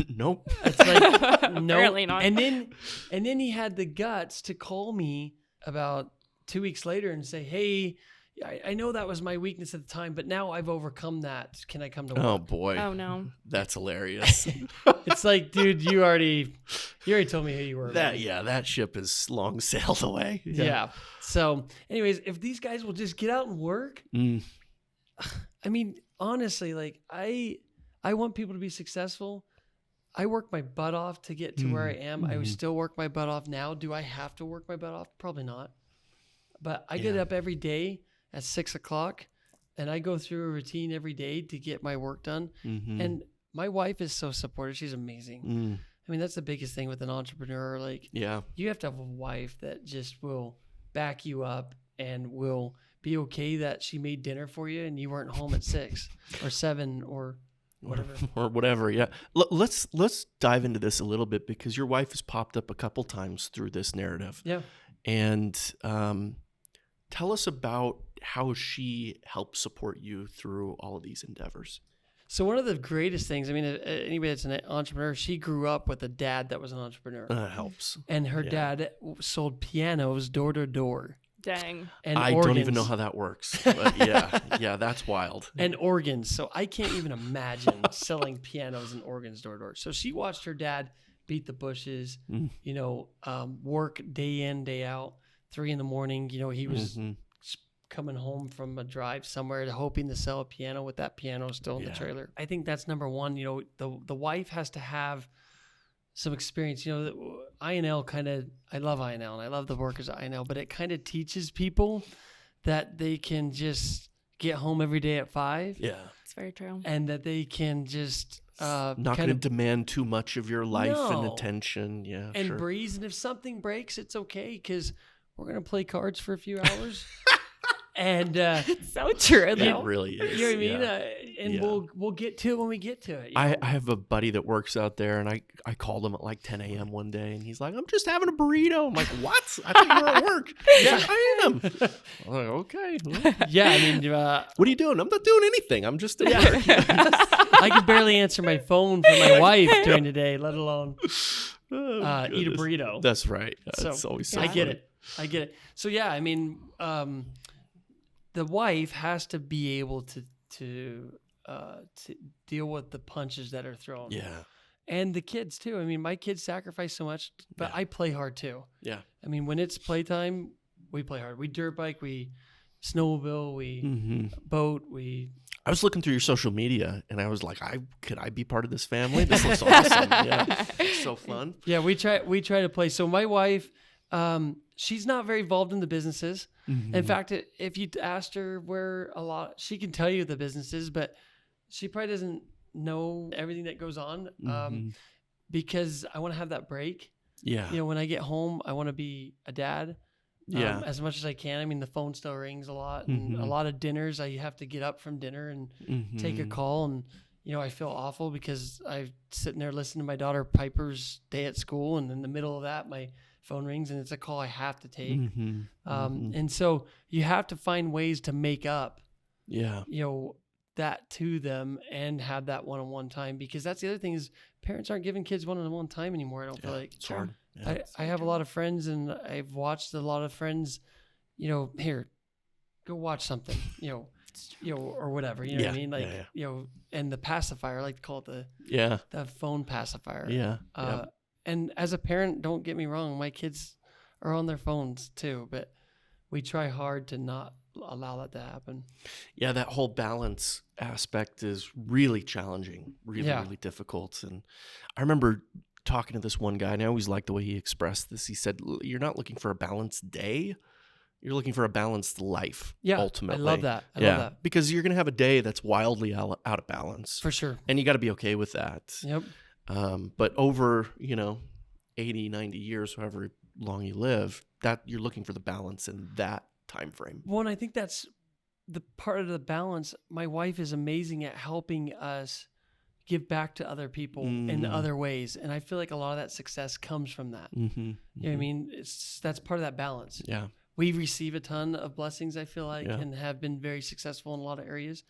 Nope. It's like, no. Apparently not. And then he had the guts to call me about 2 weeks later and say, hey, I know that was my weakness at the time, but now I've overcome that. Can I come to work? Oh boy. Oh no. That's hilarious. It's like, dude, you already told me who you were. man. that ship is long sailed away. Yeah. So, anyways, if these guys will just get out and work, Mm. I mean, honestly, like I want people to be successful. I work my butt off to get to where I am. I would still work my butt off now. Do I have to work my butt off? Probably not. But I get Yeah. up every day at 6 o'clock and I go through a routine every day to get my work done. Mhm. And my wife is so supportive. She's amazing. Mm. I mean, that's the biggest thing with an entrepreneur. Like, Yeah. you have to have a wife that just will back you up and will be okay that she made dinner for you and you weren't home at 6 or 7 or whatever. Or whatever. Yeah. Let's dive into this a little bit because your wife has popped up a couple times through this narrative. Yeah. And tell us about how she helped support you through all of these endeavors. So one of the greatest things, I mean, anybody that's an entrepreneur, she grew up with a dad that was an entrepreneur. Helps. And her yeah. dad sold pianos door to door. Dang. And I organs. don't even know how that works. But yeah, that's wild. And organs. So I can't even imagine selling pianos and organs door to door. So she watched her dad beat the bushes, work day in, day out, 3 a.m. He was coming home from a drive somewhere hoping to sell a piano with that piano still in the trailer. I think that's number one. The wife has to have some experience. You know, INL I love INL and I love the workers at INL, but it kind of teaches people that they can just get home every day at 5. Yeah. It's very true. And that they can just Not going to demand too much of your life and attention. Yeah. And sure. breeze. And if something breaks, it's okay because we're going to play cards for a few hours. And it's so true, though. It really is. You know what I mean? And we'll get to it when we get to it. I have a buddy that works out there, and I called him at like 10 a.m. one day, and he's like, "I'm just having a burrito." I'm like, "What? I thought you were at work." He's like, "I am." I'm like, "Okay." Well, yeah, I mean, what are you doing? I'm not doing anything. I'm just at work. I can barely answer my phone for my wife during the day, let alone eat a burrito. That's right. That's so always so I get funny. it. So yeah, I mean, the wife has to be able to deal with the punches that are thrown. Yeah. And the kids too. I mean, my kids sacrifice so much, but I play hard too. Yeah. I mean, when it's playtime, we play hard. We dirt bike, we snowmobile, we boat, I was looking through your social media, and I was like, could I be part of this family? This looks awesome. Yeah. It's so fun. Yeah, we try to play. So my wife, she's not very involved in the businesses. In fact, if you asked her she can tell you the businesses, but she probably doesn't know everything that goes on because I want to have that break. Yeah. You know, when I get home, I want to be a dad as much as I can. I mean, the phone still rings a lot, and a lot of dinners, I have to get up from dinner and take a call. And, you know, I feel awful because I'm sitting there listening to my daughter Piper's day at school, and in the middle of that, my phone rings and it's a call I have to take. And so you have to find ways to make up, you know, that to them and have that one-on-one time, because that's the other thing is parents aren't giving kids one-on-one time anymore. I don't feel like it's hard. Yeah, I have a lot of friends, and I've watched a lot of friends, you know, here, go watch something, you know, or whatever, you know what I mean? Like, you know, and the pacifier, I like to call it the phone pacifier. Yeah. And as a parent, don't get me wrong, my kids are on their phones too, but we try hard to not allow that to happen. Yeah, that whole balance aspect is really challenging, really difficult. And I remember talking to this one guy, and I always liked the way he expressed this. He said, "You're not looking for a balanced day. You're looking for a balanced life, ultimately." I love that. I love that. Because you're going to have a day that's wildly out of balance. For sure. And you got to be okay with that. Yep. But over, 80, 90 years, however long you live, that you're looking for the balance in that time frame. Well, and I think that's the part of the balance. My wife is amazing at helping us give back to other people in other ways. And I feel like a lot of that success comes from that. You know what I mean? That's part of that balance. Yeah. We receive a ton of blessings, I feel like, and have been very successful in a lot of areas.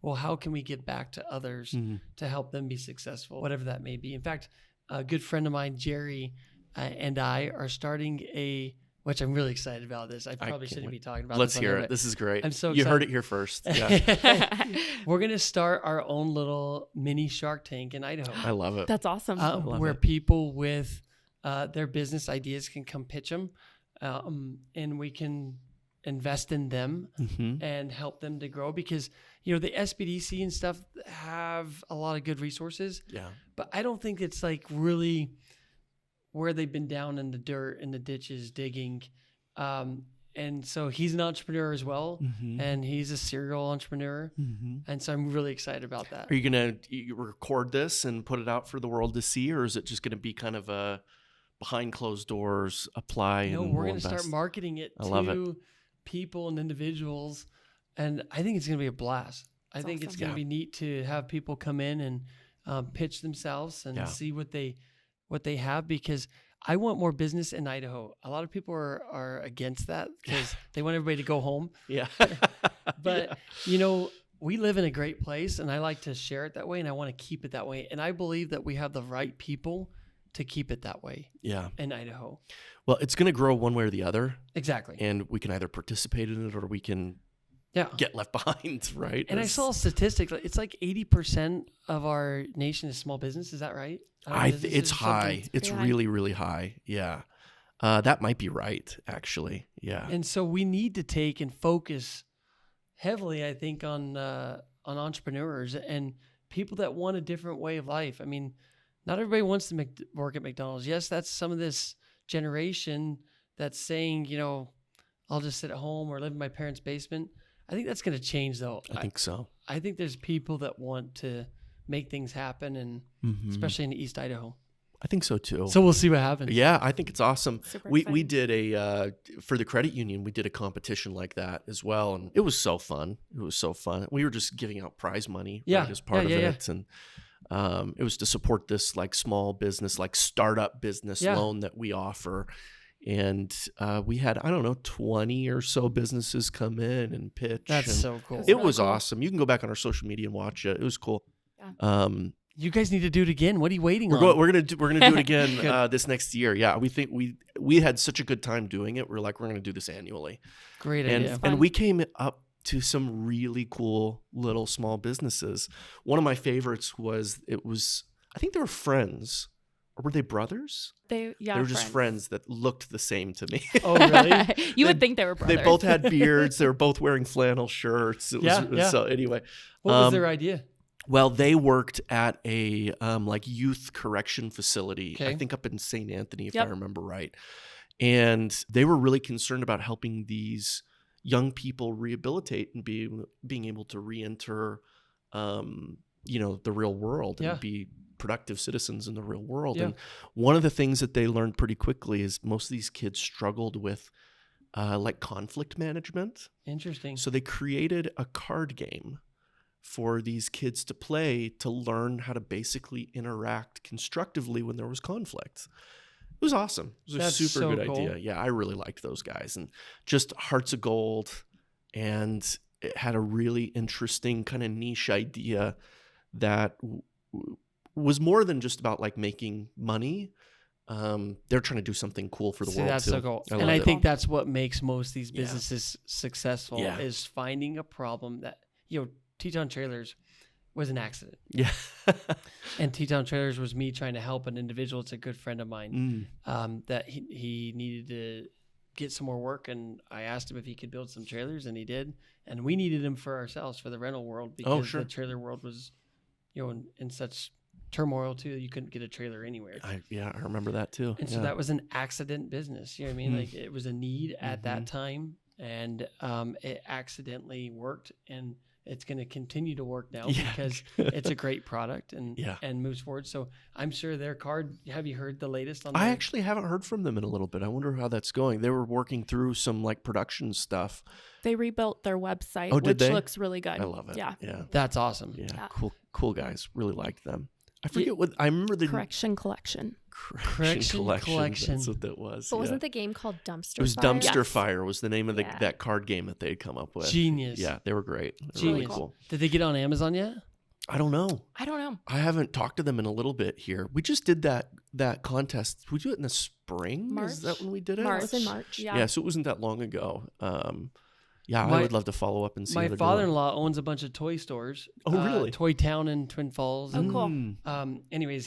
Well, how can we give back to others to help them be successful, whatever that may be? In fact, a good friend of mine, Jerry, and I are starting which I'm really excited about this. I probably shouldn't be talking about Let's this. hear it. This is great. I'm so excited. You heard it here first. Yeah. We're going to start our own little mini Shark Tank in Idaho. I love it. That's awesome. Where people with their business ideas can come pitch them, and we can invest in them and help them to grow, because the SBDC and stuff have a lot of good resources, but I don't think it's like really where they've been down in the dirt, in the ditches, digging. And so he's an entrepreneur as well, and he's a serial entrepreneur, and so I'm really excited about that. Are you going to record this and put it out for the world to see, or is it just going to be kind of a behind closed doors apply? No, and we're going to start marketing it to people and individuals, and I think it's going to be a blast. I think it's going to be neat to have people come in and pitch themselves and see what they have, because I want more business in Idaho. A lot of people are against that because they want everybody to go home. Yeah. But, we live in a great place, and I like to share it that way, and I want to keep it that way. And I believe that we have the right people to keep it that way in Idaho. Well, it's going to grow one way or the other. Exactly. And we can either participate in it or we can get left behind, right? And I saw a statistic. It's like 80% of our nation is small business. Is that right? It's high. It's really, really high. Yeah. That might be right, actually. Yeah. And so we need to take and focus heavily, I think, on entrepreneurs and people that want a different way of life. I mean, not everybody wants to work at McDonald's. Yes, that's some of this generation that's saying, I'll just sit at home or live in my parents' basement. I think that's going to change, though. I think so. I think there's people that want to make things happen, and especially in East Idaho. I think so too. So we'll see what happens. Yeah, I think it's awesome. Super We exciting. did for the credit union, we did a competition like that as well, and it was so fun. We were just giving out prize money Yeah, right, as part yeah, of yeah, it, and it was to support this like small business, like startup business loan that we offer. And we had, 20 or so businesses come in and pitch. That's and so cool. It was awesome. You can go back on our social media and watch it. It was cool. Yeah. You guys need to do it again. What are you waiting on? We're gonna do it again this next year. Yeah, we think we had such a good time doing it. We're gonna do this annually. Great idea. And we came up to some really cool little small businesses. One of my favorites was I think they were friends, or were they brothers? They were just friends that looked the same to me. Oh, really? You would think they were brothers. They both had beards. They were both wearing flannel shirts. So anyway, What was their idea? well, they worked at a like youth correction facility, Okay. I think up in St. Anthony, if Yep. I remember right. And they were really concerned about helping these young people rehabilitate and being able to re-enter, the real world and Yeah. be productive citizens in the real world. Yeah. And one of the things that they learned pretty quickly is most of these kids struggled with like conflict management. Interesting. So they created a card game for these kids to play to learn how to basically interact constructively when there was conflict. It was awesome. It was That's a super so good cool. idea. Yeah, I really liked those guys. And just hearts of gold. And it had a really interesting kind of niche idea that was more than just about like making money. They're trying to do something cool for the world That's too. so cool. I And love I it. think that's what makes most of these Yeah. businesses successful Yeah. is finding a problem that, Teton Trailers was an accident. Yeah. And Teton Trailers was me trying to help an individual. It's a good friend of mine. Mm. That he needed to get some more work, and I asked him if he could build some trailers, and he did. And we needed them for ourselves, for the rental world, because sure. the trailer world was, in such turmoil too. You couldn't get a trailer anywhere. I remember that too. And so that was an accident business. You know what I mean? Like it was a need at that time, and it accidentally worked, and it's going to continue to work now Yeah. because it's a great product and Yeah. and moves forward. So I'm sure their card. Have you heard the latest on? I their- actually haven't heard from them in a little bit. I wonder how that's going. They were working through some like production stuff. They rebuilt their website, Oh, did which they? looks really good. I love it. Yeah. Yeah. That's awesome. Yeah. Yeah. Cool guys. Really liked them. I forget what I remember the Correction collection. Correction collection. That's what that was. But yeah. wasn't the game called Dumpster It was Fire? Dumpster Yes. Fire was the name of Yeah. that card game that they'd come up with. Genius. Yeah, they were great. They were Genius. really cool. Did they get on Amazon yet? I don't know. I don't know. I haven't talked to them in a little bit here. We just did that contest. Did we do it in the spring? Is that March. when we did it? March. It was in March. Yeah, so it wasn't that long ago. Yeah, I My- would love to follow up and see how My they're doing. father-in-law owns a bunch of toy stores. Oh, really? Toy Town in Twin Falls. Oh, And, cool. anyways,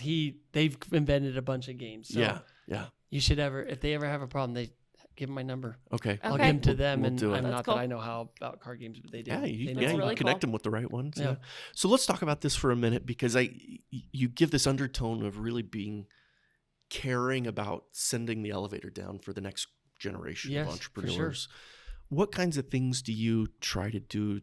they've invented a bunch of games. So Yeah. you should if they ever have a problem, they give them my number. Okay. I'll Okay. give them to them, We'll and do it. I'm That's not cool. that I know how about card games, but they do. Yeah, They you, know yeah, a you lot. really connect cool. them with the right ones. Yeah. Yeah. So let's talk about this for a minute because you give this undertone of really being caring about sending the elevator down for the next generation Yes, of for sure. entrepreneurs. What kinds of things do you try to do,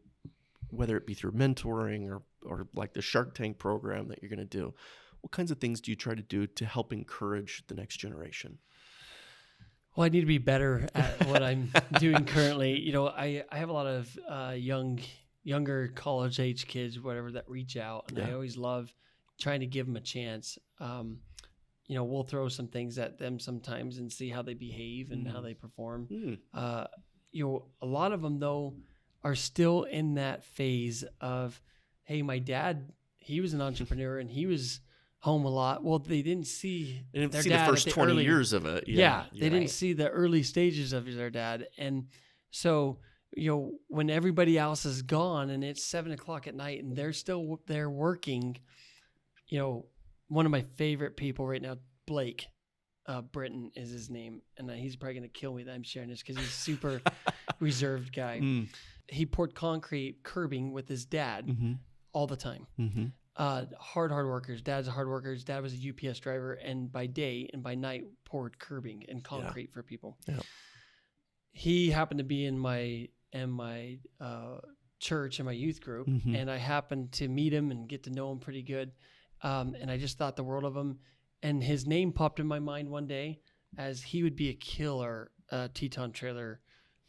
whether it be through mentoring or like the Shark Tank program that you're going to do? What kinds of things do you try to do to help encourage the next generation? Well, I need to be better at what I'm doing currently. I have a lot of younger college age kids, whatever, that reach out, and I Yeah. always love trying to give them a chance. We'll throw some things at them sometimes and see how they behave and how they perform. A lot of them though are still in that phase of, hey, my dad, he was an entrepreneur and he was home a lot. Well, they didn't see And their see dad the at first 20 early- years of it. Yeah, they didn't Right. see the early stages of their dad. And so, when everybody else is gone and it's 7:00 at night and they're still there working, one of my favorite people right now, Blake, Britton is his name. And he's probably going to kill me that I'm sharing this because he's a super reserved guy. Mm. He poured concrete curbing with his dad Mm-hmm. all the time. Mm-hmm. hard workers. Dad's hard workers. Dad was a UPS driver, and by day and by night poured curbing and concrete for people. Yeah. He happened to be in my church in my youth group, and I happened to meet him and get to know him pretty good. And I just thought the world of him. And his name popped in my mind one day as he would be a killer Teton trailer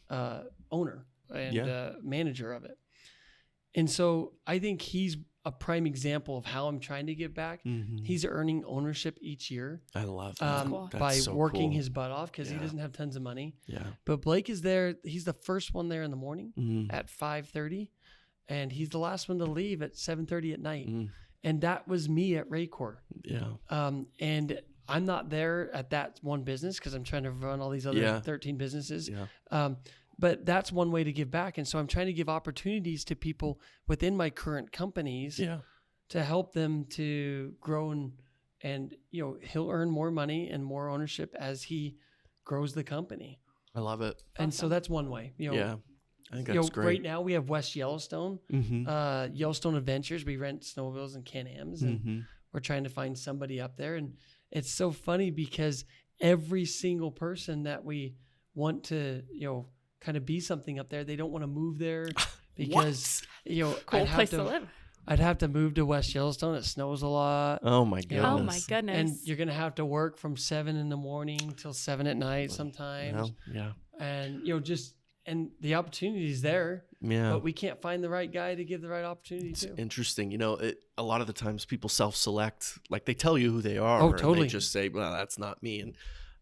owner and manager of it. And so I think he's a prime example of how I'm trying to give back. He's earning ownership each year. I love that. cool. By so working cool. his butt off because he doesn't have tons of money. Yeah. But Blake is there. He's the first one there in the morning at 5:30, and he's the last one to leave at 7:30 at night. And that was me at Raycor. Yeah. And I'm not there at that one business because I'm trying to run all these other 13 businesses. Yeah. But that's one way to give back. And so I'm trying to give opportunities to people within my current companies to help them to grow and he'll earn more money and more ownership as he grows the company. I love it. And so that's one way. Yeah. I think that's great. Right now we have West Yellowstone, Yellowstone Adventures. We rent snowmobiles and Can-Ams, and we're trying to find somebody up there. And it's so funny because every single person that we want to, kind of be something up there, they don't want to move there because, Cool place to live. I'd have to move to West Yellowstone. It snows a lot. Oh my goodness. Oh my goodness. And you're going to have to work from 7 a.m. till 7 p.m. sometimes. Yeah. And, and the opportunity is there, but we can't find the right guy to give the right opportunity to. Interesting. A lot of the times people self-select, like they tell you who they are. Oh, totally. And they just say, well, that's not me. And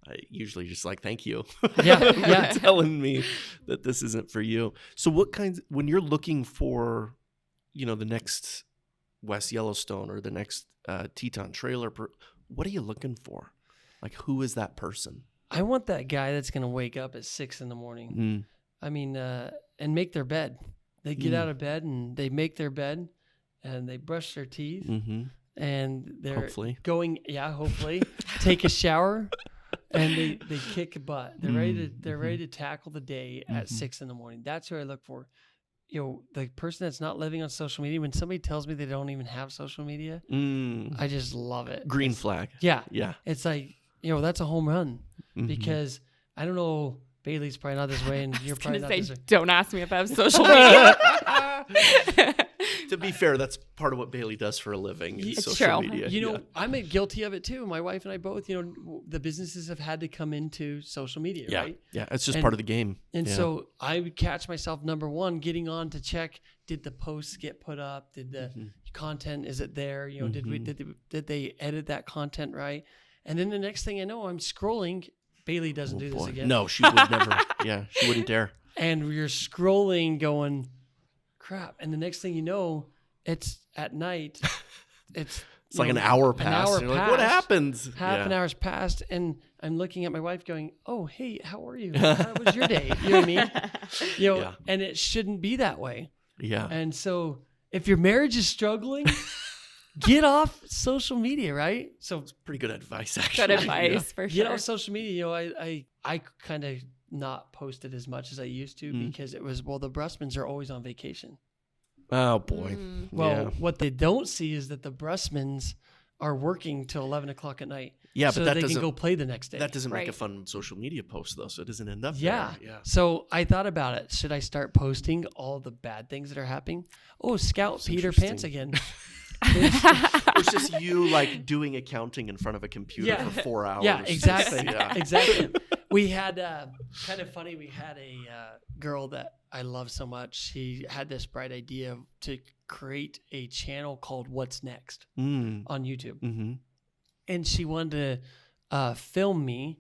I usually just like, thank you. Yeah. telling me that this isn't for you. So when you're looking for, the next West Yellowstone or the next Teton trailer, what are you looking for? Like, who is that person? I want that guy that's going to wake up at 6 a.m. I mean, and make their bed. They get out of bed and they make their bed and they brush their teeth and they're hopefully take a shower and they kick butt. They're ready to tackle the day at 6 a.m. That's who I look for. The person that's not living on social media, when somebody tells me they don't even have social media, I just love it. Green flag. Yeah. Yeah. It's like, that's a home run because I don't know, Bailey's probably not this way and you're probably not this way. Don't ask me if I have social media. To be fair, that's part of what Bailey does for a living. Is It's social true. media. I'm guilty of it too. My wife and I both, the businesses have had to come into social media, right? Yeah, it's just part of the game. And so I would catch myself, number one, getting on to check, did the posts get put up? Did the content, is it there? Did they edit that content right? And then the next thing I know, I'm scrolling. Bailey doesn't do this again. No, she would never. Yeah, she wouldn't dare. And you're scrolling going, crap. And the next thing you know, it's at night. It's like an hour passed. You're like, what happened? Half an hour's passed. And I'm looking at my wife going, oh, hey, how are you? How was your day? You know what I mean? And it shouldn't be that way. Yeah. And so if your marriage is struggling, get off social media, right? So it's pretty good advice, actually. Good advice for sure. Get off social media. I kind of not posted as much as I used to because it was, the Brusmans are always on vacation. Oh boy. Well, what they don't see is that the Brusmans are working till 11 o'clock at night. Yeah, so but that they doesn't can go play the next day. That doesn't make a fun social media post though, so it isn't enough. Yeah. There. Yeah. So I thought about it. Should I start posting all the bad things that are happening? Oh, Scout Peter Pants again. It's just you like doing accounting in front of a computer for 4 hours. Yeah, exactly. Exactly. We had kind of funny. We had a girl that I love so much. She had this bright idea to create a channel called What's Next on YouTube, and she wanted to film me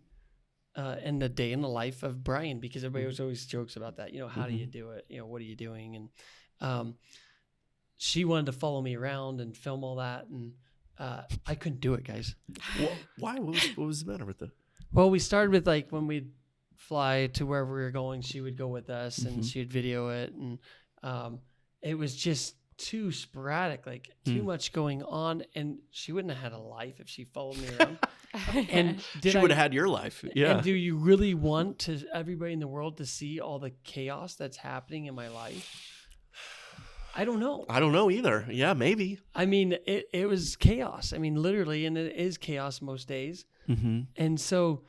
in the day in the life of Bryan because everybody always jokes about that. How do you do it? What are you doing? And she wanted to follow me around and film all that, and I couldn't do it, guys. Why? What was the matter with it? Well, we started with when we'd fly to wherever we were going, she would go with us and she'd video it. And it was just too sporadic, too much going on. And she wouldn't have had a life if she followed me around. And she would have had your life. Yeah. And do you really want everybody in the world to see all the chaos that's happening in my life? I don't know. I don't know either. Yeah, maybe. I mean, it was chaos. I mean, literally, and it is chaos most days. Mm-hmm. And so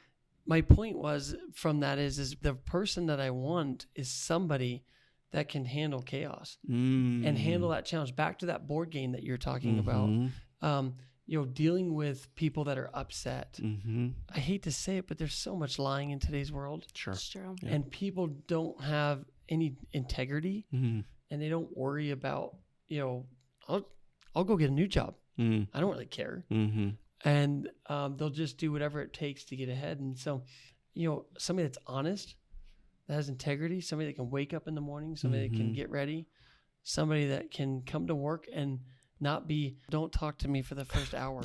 my point was from that is the person that I want is somebody that can handle chaos and handle that challenge. Back to that board game that you're talking about, dealing with people that are upset. Mm-hmm. I hate to say it, but there's so much lying in today's world. Sure. It's true. Yeah. And people don't have any integrity Mm-hmm. and they don't worry about, I'll go get a new job. Mm-hmm. I don't really care. Mm-hmm. And they'll just do whatever it takes to get ahead. And so, somebody that's honest, that has integrity, somebody that can wake up in the morning, somebody that can get ready, somebody that can come to work and not be, don't talk to me for the first hour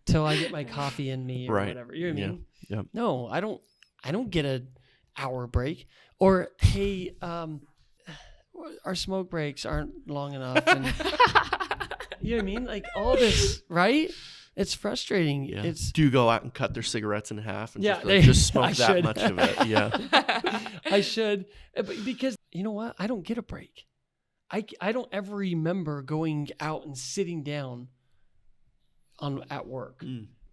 till I get my coffee in me or whatever. You know what I mean? Yeah. No, I don't get an hour break. Or, hey, our smoke breaks aren't long enough. And, you know what I mean? Like all this, right? It's frustrating. Yeah. It's Do you go out and cut their cigarettes in half and Yeah, just smoke I that should. much of it? Yeah. I should, because you know what? I don't get a break. I don't ever remember going out and sitting down at work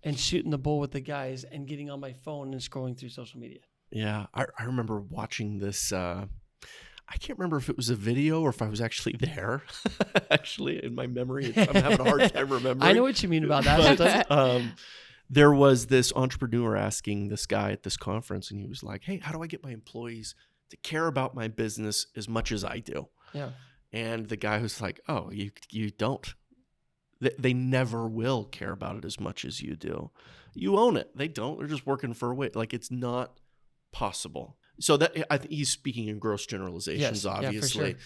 and shooting the bull with the guys and getting on my phone and scrolling through social media. Yeah. I remember watching this. I can't remember if it was a video or if I was actually there. Actually, in my memory, I'm having a hard time remembering. I know what you mean about that. But, there was this entrepreneur asking this guy at this conference, and he was like, "Hey, how do I get my employees to care about my business as much as I do?" Yeah. And the guy was like, "Oh, you don't. They never will care about it as much as you do. You own it. They don't. They're just working for a way. Like it's not possible." So that I think he's speaking in gross generalizations, Yes, yeah, for obviously.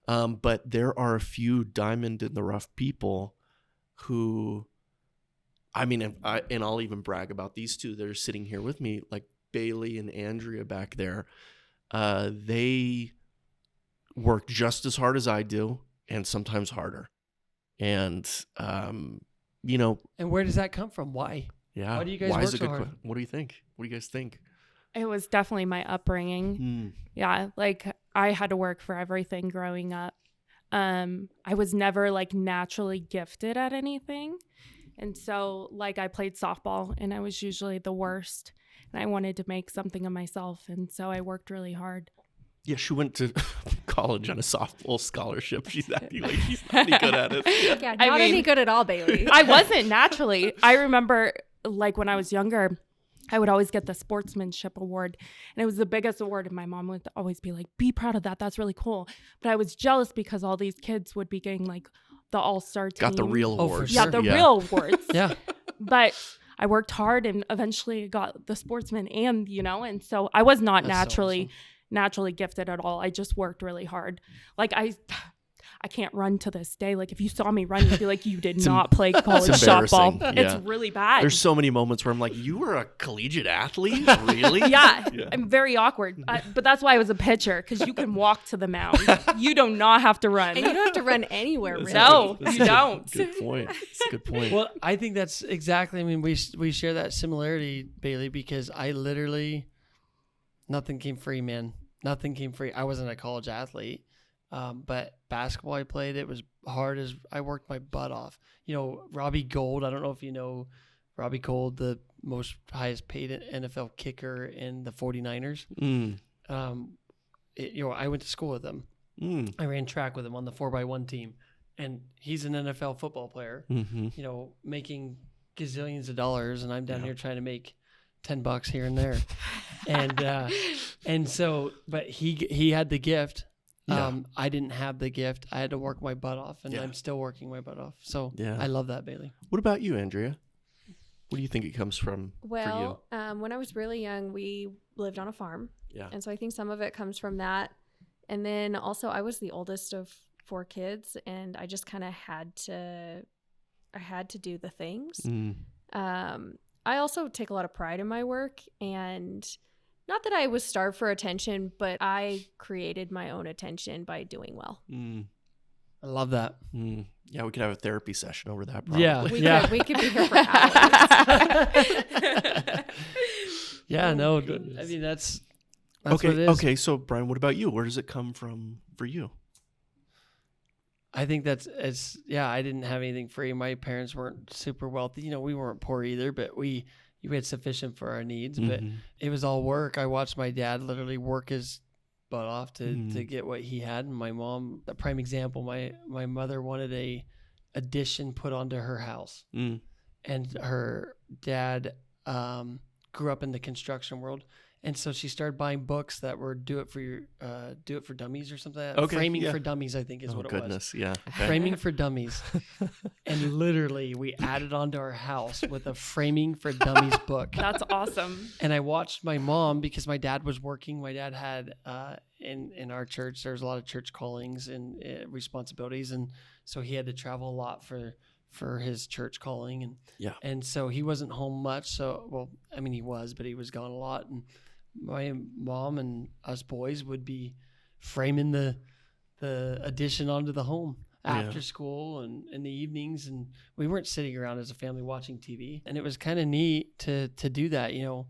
sure. But there are a few diamond in the rough people who, I mean, and I'll even brag about these two that are sitting here with me, like Bailey and Andrea back there. They work just as hard as I do, and sometimes harder. And And where does that come from? Why? Yeah. Why do you guys Why work is a so good hard? What do you think? What do you guys think? It was definitely my upbringing. Yeah, like I had to work for everything growing up. I was never like naturally gifted at anything. And so like I played softball and I was usually the worst and I wanted to make something of myself. And so I worked really hard. Yeah, she went to college on a softball scholarship. She's acting like she's not any good at it. Yeah, I not mean- any good at all, Bailey. I wasn't naturally. I remember like when I was younger, I would always get the sportsmanship award and it was the biggest award. And my mom would always be like, be proud of that. That's really cool. But I was jealous because all these kids would be getting like the all-star team. Got the real Oh, for awards. Yeah, sure. the real awards. Yeah. But I worked hard and eventually got the sportsman and so I was not That's so naturally gifted at all. I just worked really hard. Like I can't run to this day. Like if you saw me run, you'd be like, you did not play college softball. embarrassing. Yeah. It's really bad. There's so many moments where I'm like, you were a collegiate athlete? Really? yeah, Yeah. I'm very awkward. But that's why I was a pitcher, because you can walk to the mound. You do not have to run. And you don't have to run anywhere, really. No, That's you a don't. Good point. That's a good point. Well, I think that's exactly. I mean, we share that similarity, Bailey, because I literally nothing came free, man. Nothing came free. I wasn't a college athlete, but basketball I played. It was hard as I worked my butt off. Robbie Gould. I don't know if you know Robbie Gould, the most highest paid NFL kicker in the 49ers. I went to school with him. I ran track with him on the 4x1 team, and he's an NFL football player. Mm-hmm. Making gazillions of dollars, and I'm down here trying to make $10 here and there, and so, but he had the gift. Yeah. I didn't have the gift. I had to work my butt off, and Yeah. I'm still working my butt off. So Yeah. I love that, Bailey. What about you, Andrea? What do you think it comes from for Well, when I was really young, we lived on a farm. you? Yeah. And so I think some of it comes from that. And then also I was the oldest of 4 kids, and I just kind of had to do the things. I also take a lot of pride in my work, and not that I was starved for attention, but I created my own attention by doing well. I love that. Yeah, we could have a therapy session over that. Probably. Yeah. We could be here for hours. Yeah, no. I mean, that's Okay. what it is. Okay. So, Bryan, what about you? Where does it come from for you? I think I didn't have anything free. My parents weren't super wealthy. We weren't poor either, but we had sufficient for our needs, but it was all work. I watched my dad literally work his butt off to get what he had. And my mom, a prime example, my mother wanted a addition put onto her house, and her dad grew up in the construction world. And so she started buying books that were do it for dummies or something like that. Okay, Framing for dummies, I think is what it was. Goodness, yeah. Okay. Framing for dummies. And literally we added onto our house with a framing for dummies book. That's awesome. And I watched my mom, because my dad was working. My dad had in our church, there's a lot of church callings and responsibilities, and so he had to travel a lot for his church calling, and so he wasn't home much. So, well, I mean, he was, but he was gone a lot. And my mom and us boys would be framing the addition onto the home after school and in the evenings, and we weren't sitting around as a family watching TV. And it was kind of neat to do that. In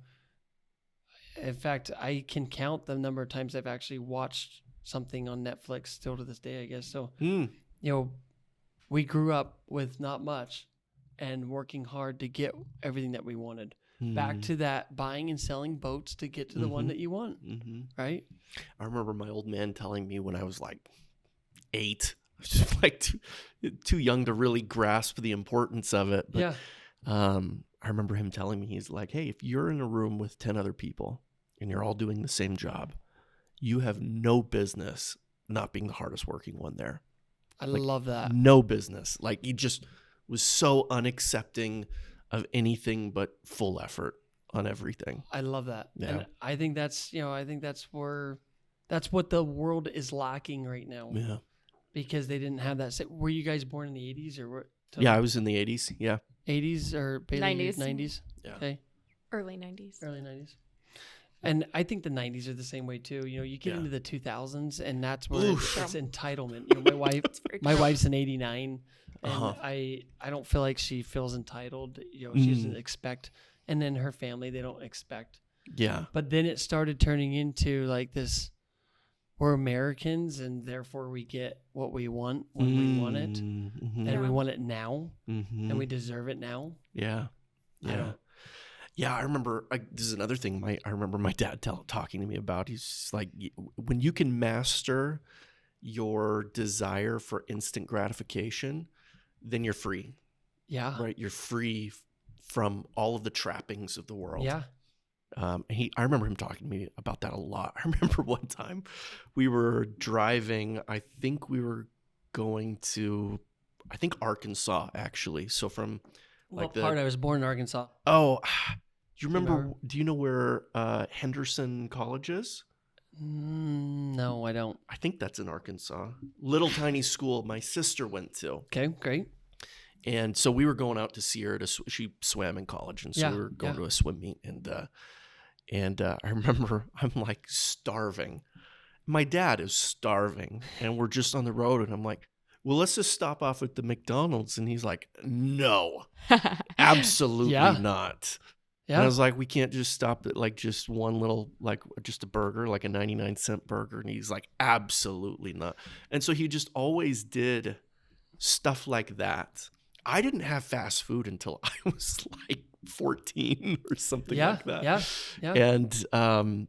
fact, I can count the number of times I've actually watched something on Netflix still to this day, I guess. So, we grew up with not much and working hard to get everything that we wanted. Back to that buying and selling boats to get to the one that you want, right? I remember my old man telling me when I was like 8, I was just like too young to really grasp the importance of it. But, I remember him telling me, he's like, hey, if you're in a room with 10 other people and you're all doing the same job, you have no business not being the hardest working one there. I love that. No business. Like, he just was so unaccepting of anything but full effort on everything. I love that. Yeah. And I think that's what the world is lacking right now. Yeah. Because they didn't have that. Were you guys born in the 80s or what? Yeah, I was in the 80s. Yeah. 80s or 90s. 90s? Yeah. Okay. Early 90s. Early 90s. And I think the 90s are the same way too. You get into the 2000s, and that's where it's entitlement. My wife's an 89, and I don't feel like she feels entitled. She doesn't expect, and then her family, they don't expect. Yeah. But then it started turning into like this: we're Americans, and therefore we get what we want when we want it, and we want it now, and we deserve it now. Yeah. Yeah. Yeah, I remember, this is another thing I remember my dad talking to me about. He's like, when you can master your desire for instant gratification, then you're free. Yeah. Right? You're free from all of the trappings of the world. Yeah. I remember him talking to me about that a lot. I remember one time we were driving, I think we were going to, Arkansas, actually. So from... What part? I was born in Arkansas. Oh, you remember? Do you know where Henderson College is? No, I don't. I think that's in Arkansas. Little tiny school my sister went to. Okay, great. And so we were going out to see her. She swam in college, and so we were going to a swim meet. And I remember I'm like starving. My dad is starving, and we're just on the road, and I'm like, well, let's just stop off at the McDonald's. And he's like, no, absolutely not. Yeah. And I was like, we can't just stop at like just one little, like just a burger, like a 99-cent burger. And he's like, absolutely not. And so he just always did stuff like that. I didn't have fast food until I was like 14 or something like that. Yeah. And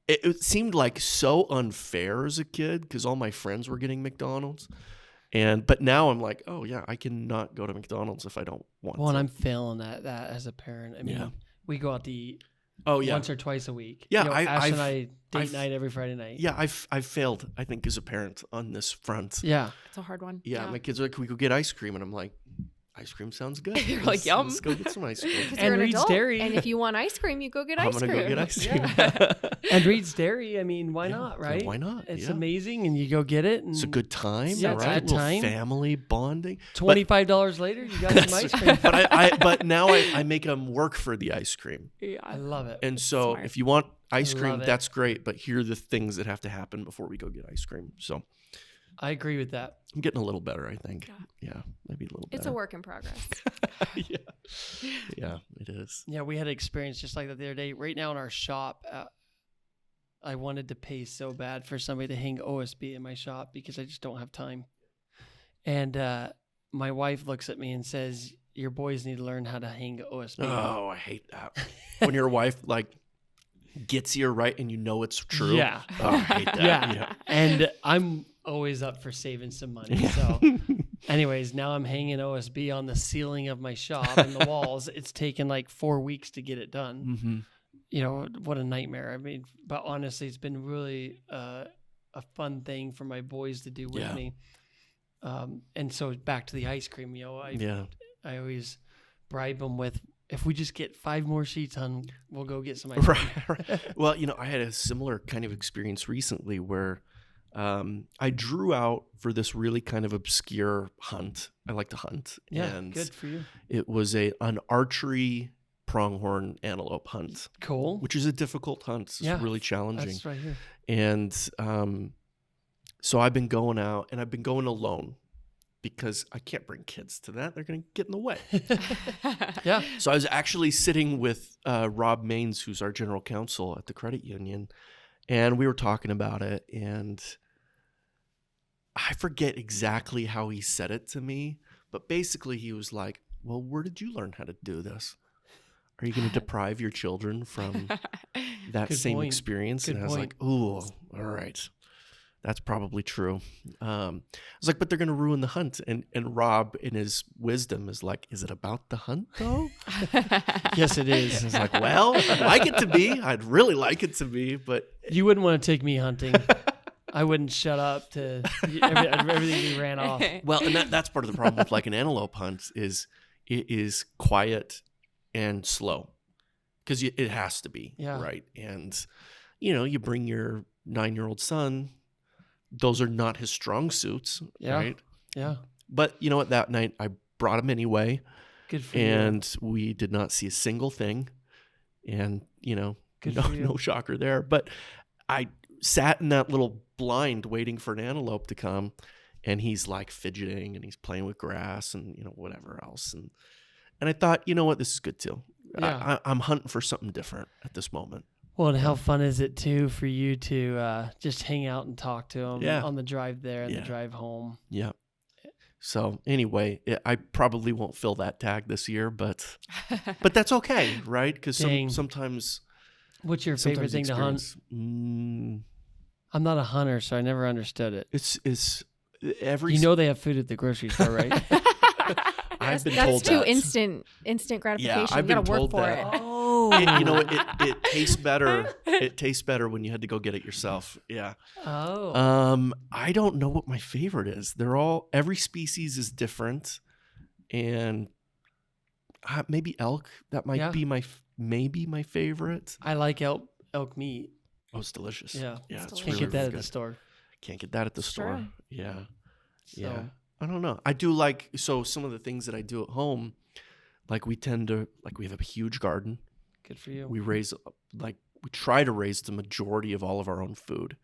it seemed like so unfair as a kid because all my friends were getting McDonald's. But now I'm like, oh yeah, I cannot go to McDonald's if I don't want to. Well, and I'm failing at that as a parent. I mean, we go out to eat once or twice a week. Yeah, Ash and I date night every Friday night. Yeah, I've failed, I think, as a parent on this front. Yeah. It's a hard one. Yeah, my kids are like, can we go get ice cream? And I'm like, ice cream sounds good. You're like, yum. Let's go get some ice cream. And Reed's Dairy. And if you want ice cream, you go get ice cream. I'm going to go get ice cream. And Reed's Dairy, I mean, why not, right? Yeah, why not? It's amazing, and you go get it. And it's a good time, yeah, right? It's a good time. Family bonding. $25 later, you got some ice cream. But now I make them work for the ice cream. Yeah, I love it. And so if you want ice cream, that's great, but here are the things that have to happen before we go get ice cream. So I agree with that. I'm getting a little better, I think. Yeah, maybe a little better. It's a work in progress. Yeah, it is. Yeah, we had an experience just like that the other day. Right now in our shop, I wanted to pay so bad for somebody to hang OSB in my shop because I just don't have time. And my wife looks at me and says, your boys need to learn how to hang OSB. Oh, I hate that. When your wife like gets you right and you know it's true. Yeah. Oh, I hate that. Yeah. And I'm always up for saving some money. So anyways, now I'm hanging OSB on the ceiling of my shop and the walls. It's taken like 4 weeks to get it done. Mm-hmm. You know, what a nightmare. I mean, but honestly, it's been really a fun thing for my boys to do with me. And so back to the ice cream, I always bribe them with, if we just get 5 more sheets on, we'll go get some ice cream. Right. Well, I had a similar kind of experience recently where I drew out for this really kind of obscure hunt. I like to hunt. Yeah, and good for you. It was an archery pronghorn antelope hunt. Cool. Which is a difficult hunt. It's really challenging. That's right here. And so I've been going out, and I've been going alone because I can't bring kids to that. They're going to get in the way. Yeah. So I was actually sitting with Rob Maines, who's our general counsel at the credit union, and we were talking about it, and I forget exactly how he said it to me, but basically he was like, well, where did you learn how to do this? Are you going to deprive your children from that Good same point. experience? Good And I was point. like, ooh, all right. That's probably true. I was like, but they're going to ruin the hunt. And Rob, in his wisdom, is like, is it about the hunt, though? Yes, it is. It's like, well, I'd like it to be. I'd really like it to be, but You wouldn't want to take me hunting. I wouldn't shut up to everything we ran off. well, and that's part of the problem with like an antelope hunt is it is quiet and slow because it has to be, right? And, you bring your 9-year-old son. Those are not his strong suits, right? Yeah. But you know what? That night I brought him anyway. Good for you. And we did not see a single thing. And, Good for you. no shocker there. But I sat in that little blind waiting for an antelope to come. And he's like fidgeting and he's playing with grass and, whatever else. And I thought, you know what? This is good too. Yeah. I'm hunting for something different at this moment. Well, and how fun is it, too, for you to just hang out and talk to him on the drive there and the drive home? Yeah. So anyway, I probably won't fill that tag this year, but that's okay, right? Because sometimes. What's your favorite thing to hunt? I'm not a hunter, so I never understood it. It's every. They have food at the grocery store, right? I've been told that's too that. instant gratification. Yeah, I've you been gotta work told for that. it. Oh, it tastes better. It tastes better when you had to go get it yourself. Yeah. Oh. I don't know what my favorite is. Every species is different, and maybe elk. That might be my favorite. I like elk meat. Oh, it's delicious. Yeah. Yeah. It's Can't really, get that really at the good. store. Can't get that at the store. True. Yeah. So. Yeah. I don't know. I do like, so some of the things that I do at home, like we have a huge garden. Good for you. We try to raise the majority of all of our own food.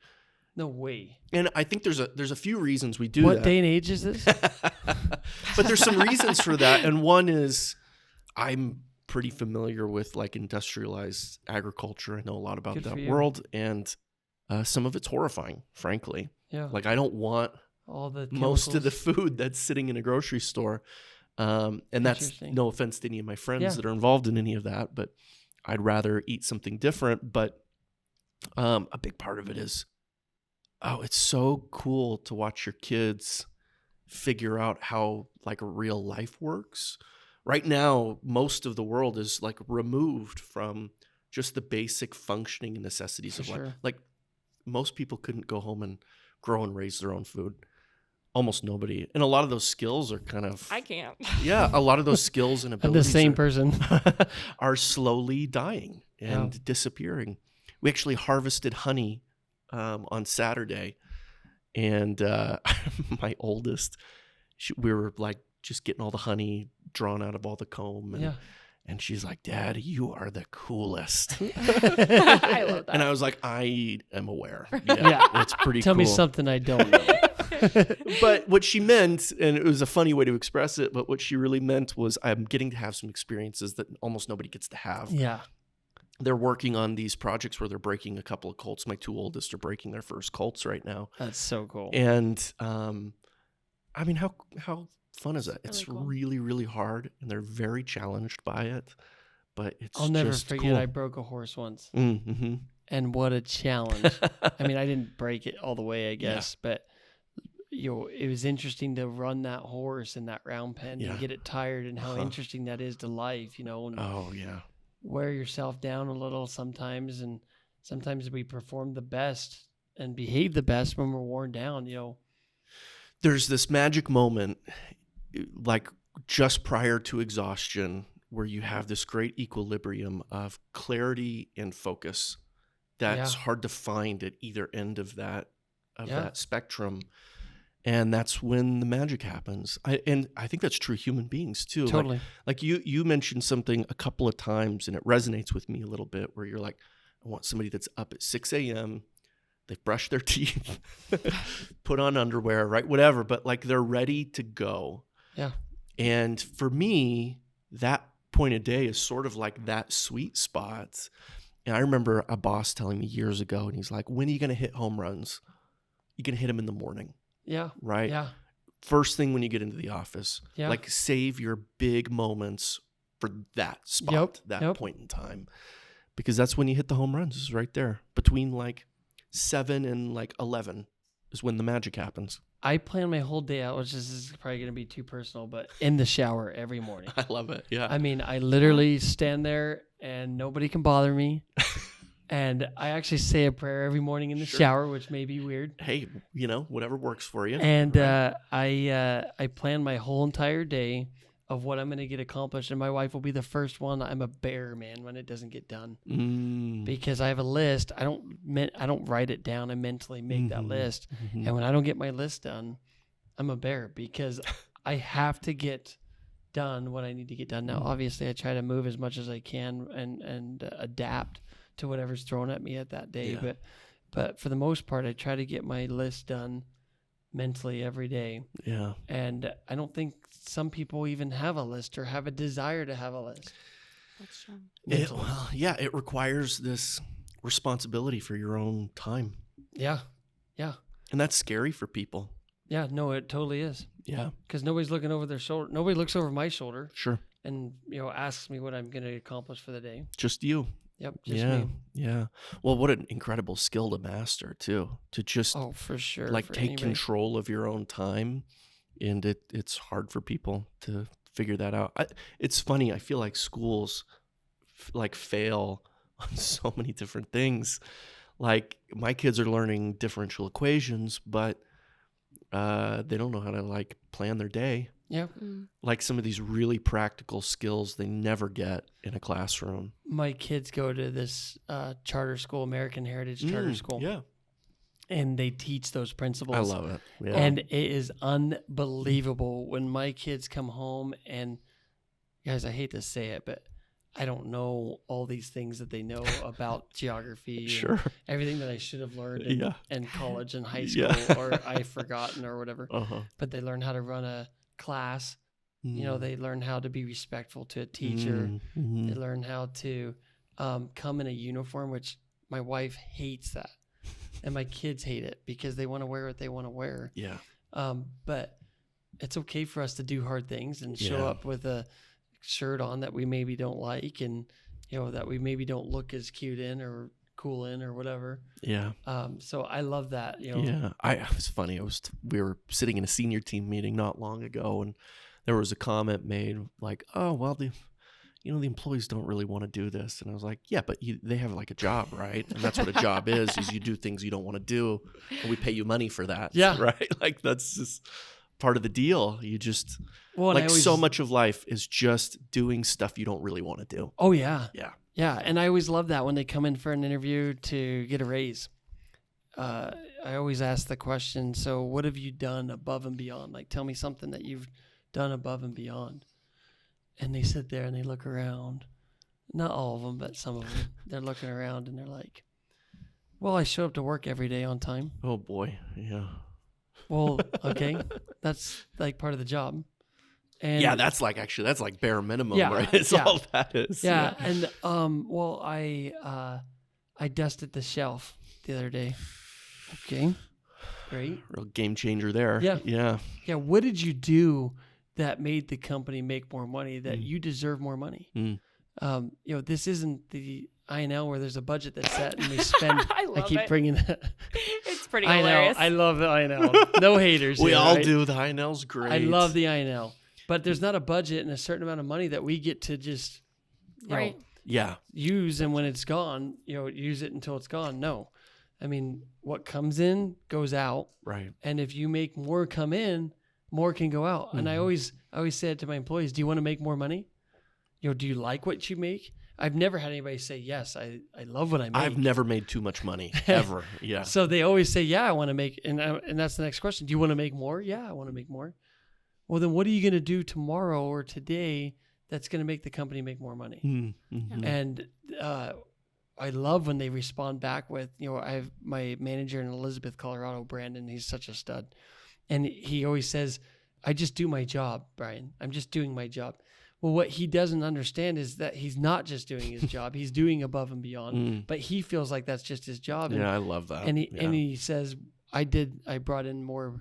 No way. And I think there's a few reasons we do What that. day and age is this? But there's some reasons for that. And one is I'm pretty familiar with like industrialized agriculture. I know a lot about Good for that you. world. And some of it's horrifying, frankly. Yeah. Like I don't want All the most of the chemicals. food that's sitting in a grocery store. And that's Interesting. no offense to any of my friends Yeah. that are involved in any of that, but I'd rather eat something different. But a big part of it is, it's so cool to watch your kids figure out how like real life works. Right now, most of the world is like removed from just the basic functioning and necessities of life. Sure. Like most people couldn't go home and grow and raise their own food. Almost nobody. And a lot of those skills are kind of... I can't. Yeah, a lot of those skills and I'm the abilities same person. are slowly dying and disappearing. We actually harvested honey on Saturday. And my oldest, we were like just getting all the honey drawn out of all the comb. And, and she's like, Dad, you are the coolest. I love that. And I was like, I am aware. Yeah, it's pretty Tell cool. me something I don't know. But what she meant, and it was a funny way to express it, but what she really meant was I'm getting to have some experiences that almost nobody gets to have. Yeah. They're working on these projects where they're breaking a couple of colts. My 2 oldest are breaking their first colts right now. That's so cool. And I mean, how fun is that? It's It's really cool. really, really hard, and they're very challenged by it. But it's I'll never just forget cool. I broke a horse once. Mm-hmm. And what a challenge. I mean, I didn't break it all the way, I guess, but it was interesting to run that horse in that round pen and get it tired, and how interesting that is to life, and wear yourself down a little sometimes. And sometimes we perform the best and behave the best when we're worn down, There's this magic moment, like just prior to exhaustion, where you have this great equilibrium of clarity and focus that's hard to find at either end of that spectrum. And that's when the magic happens. I think that's true human beings too. Totally. Like you mentioned something a couple of times, and it resonates with me a little bit, where you're like, I want somebody that's up at 6 a.m., they've brushed their teeth, put on underwear, right? Whatever, but like they're ready to go. Yeah. And for me, that point of day is sort of like that sweet spot. And I remember a boss telling me years ago, and he's like, when are you going to hit home runs? You're going to hit them in the morning. Yeah. Right? Yeah. First thing when you get into the office. Yeah. Like save your big moments for that spot, that point in time. Because that's when you hit the home runs, is right there. Between like 7 and like 11 is when the magic happens. I plan my whole day out, which is probably going to be too personal, but in the shower every morning. I love it. Yeah. I mean, I literally stand there and nobody can bother me. And I actually say a prayer every morning in the shower, which may be weird. Hey, whatever works for you. And I plan my whole entire day of what I'm going to get accomplished. And my wife will be the first one. I'm a bear, man, when it doesn't get done. Because I have a list. I don't write it down. I mentally make that list. And when I don't get my list done, I'm a bear, because I have to get done what I need to get done. Now, obviously, I try to move as much as I can and adapt to whatever's thrown at me at that day. Yeah. But for the most part, I try to get my list done mentally every day. Yeah. And I don't think some people even have a list or have a desire to have a list. That's true. It requires this responsibility for your own time. Yeah. Yeah. And that's scary for people. Yeah. No, it totally is. Yeah. Because nobody's looking over their shoulder. Nobody looks over my shoulder. Sure. And, asks me what I'm going to accomplish for the day. Just you. Yep. Just me. Yeah. Well, what an incredible skill to master too, to just for sure. like take control of your own time. And it's hard for people to figure that out. It's funny. I feel like schools fail on so many different things. Like my kids are learning differential equations, but they don't know how to plan their day. Yeah. Like some of these really practical skills they never get in a classroom. My kids go to this charter school, American Heritage Charter School. Yeah. And they teach those principles. I love it. Yeah. And it is unbelievable when my kids come home, and guys, I hate to say it, but I don't know all these things that they know about geography and everything that I should have learned in college and high school or I've forgotten or whatever. But they learn how to run a class. They learn how to be respectful to a teacher. They learn how to come in a uniform, which my wife hates that. And my kids hate it because they want to wear what they want to wear. Yeah. But it's okay for us to do hard things and show up with a shirt on that we maybe don't like, and that we maybe don't look as cute in or cool in or whatever. Yeah. So I love that. Yeah. It was funny. We were sitting in a senior team meeting not long ago, and there was a comment made like, "Oh, well, the employees don't really want to do this." And I was like, yeah, but they have a job, right? And that's what a job is you do things you don't want to do, and we pay you money for that. Yeah. Right? That's just part of the deal. You just, so much of life is just doing stuff you don't really want to do. Oh, yeah. Yeah. Yeah. And I always love that when they come in for an interview to get a raise. I always ask the question, so what have you done above and beyond? Tell me something that you've done above and beyond. And they sit there and they look around. Not all of them, but some of them. They're looking around and they're like, well, I show up to work every day on time. Oh, boy. Yeah. Well, okay. That's part of the job. And yeah, that's bare minimum, right? It's all that is. Yeah. And, I dusted the shelf the other day. Okay. right? Real game changer there. Yeah. Yeah. Yeah. What did you do that made the company make more money, that you deserve more money? This isn't the I&L where there's a budget that's set and we spend. I love keep it. bringing that. It's pretty I know. hilarious. I love the I&L. No haters. We here, all right? do. The I&L's great. I love the I&L. But there's not a budget and a certain amount of money that we get to just Right. use, and when it's gone, use it until it's gone. No. I mean, what comes in goes out. Right. And if you make more come in, more can go out. And I always say it to my employees, do you want to make more money? Do you like what you make? I've never had anybody say, yes, I love what I make. I've never made too much money, ever. Yeah. So they always say, yeah, I want to make, and that's the next question. Do you want to make more? Yeah, I want to make more. Well, then what are you going to do tomorrow or today that's going to make the company make more money? Mm-hmm. And I love when they respond back with, I have my manager in Elizabeth, Colorado, Brandon. He's such a stud. And he always says, I just do my job, Bryan. I'm just doing my job. Well, what he doesn't understand is that he's not just doing his job. He's doing above and beyond, but he feels like that's just his job. Yeah, I love that. And he says, I brought in more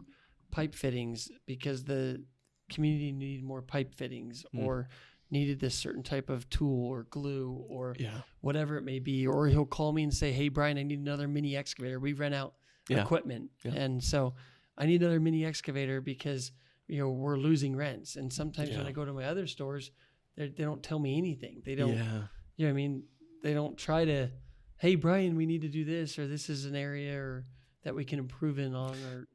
pipe fittings because the community needed more pipe fittings or needed this certain type of tool or glue or whatever it may be. Or he'll call me and say, hey, Bryan, I need another mini excavator. We rent out equipment. Yeah. And so I need another mini excavator because we're losing rents. And sometimes when I go to my other stores, they don't tell me anything. They don't, you know what I mean? They don't try to, hey, Bryan, we need to do this, or this is an area or that we can improve on. Or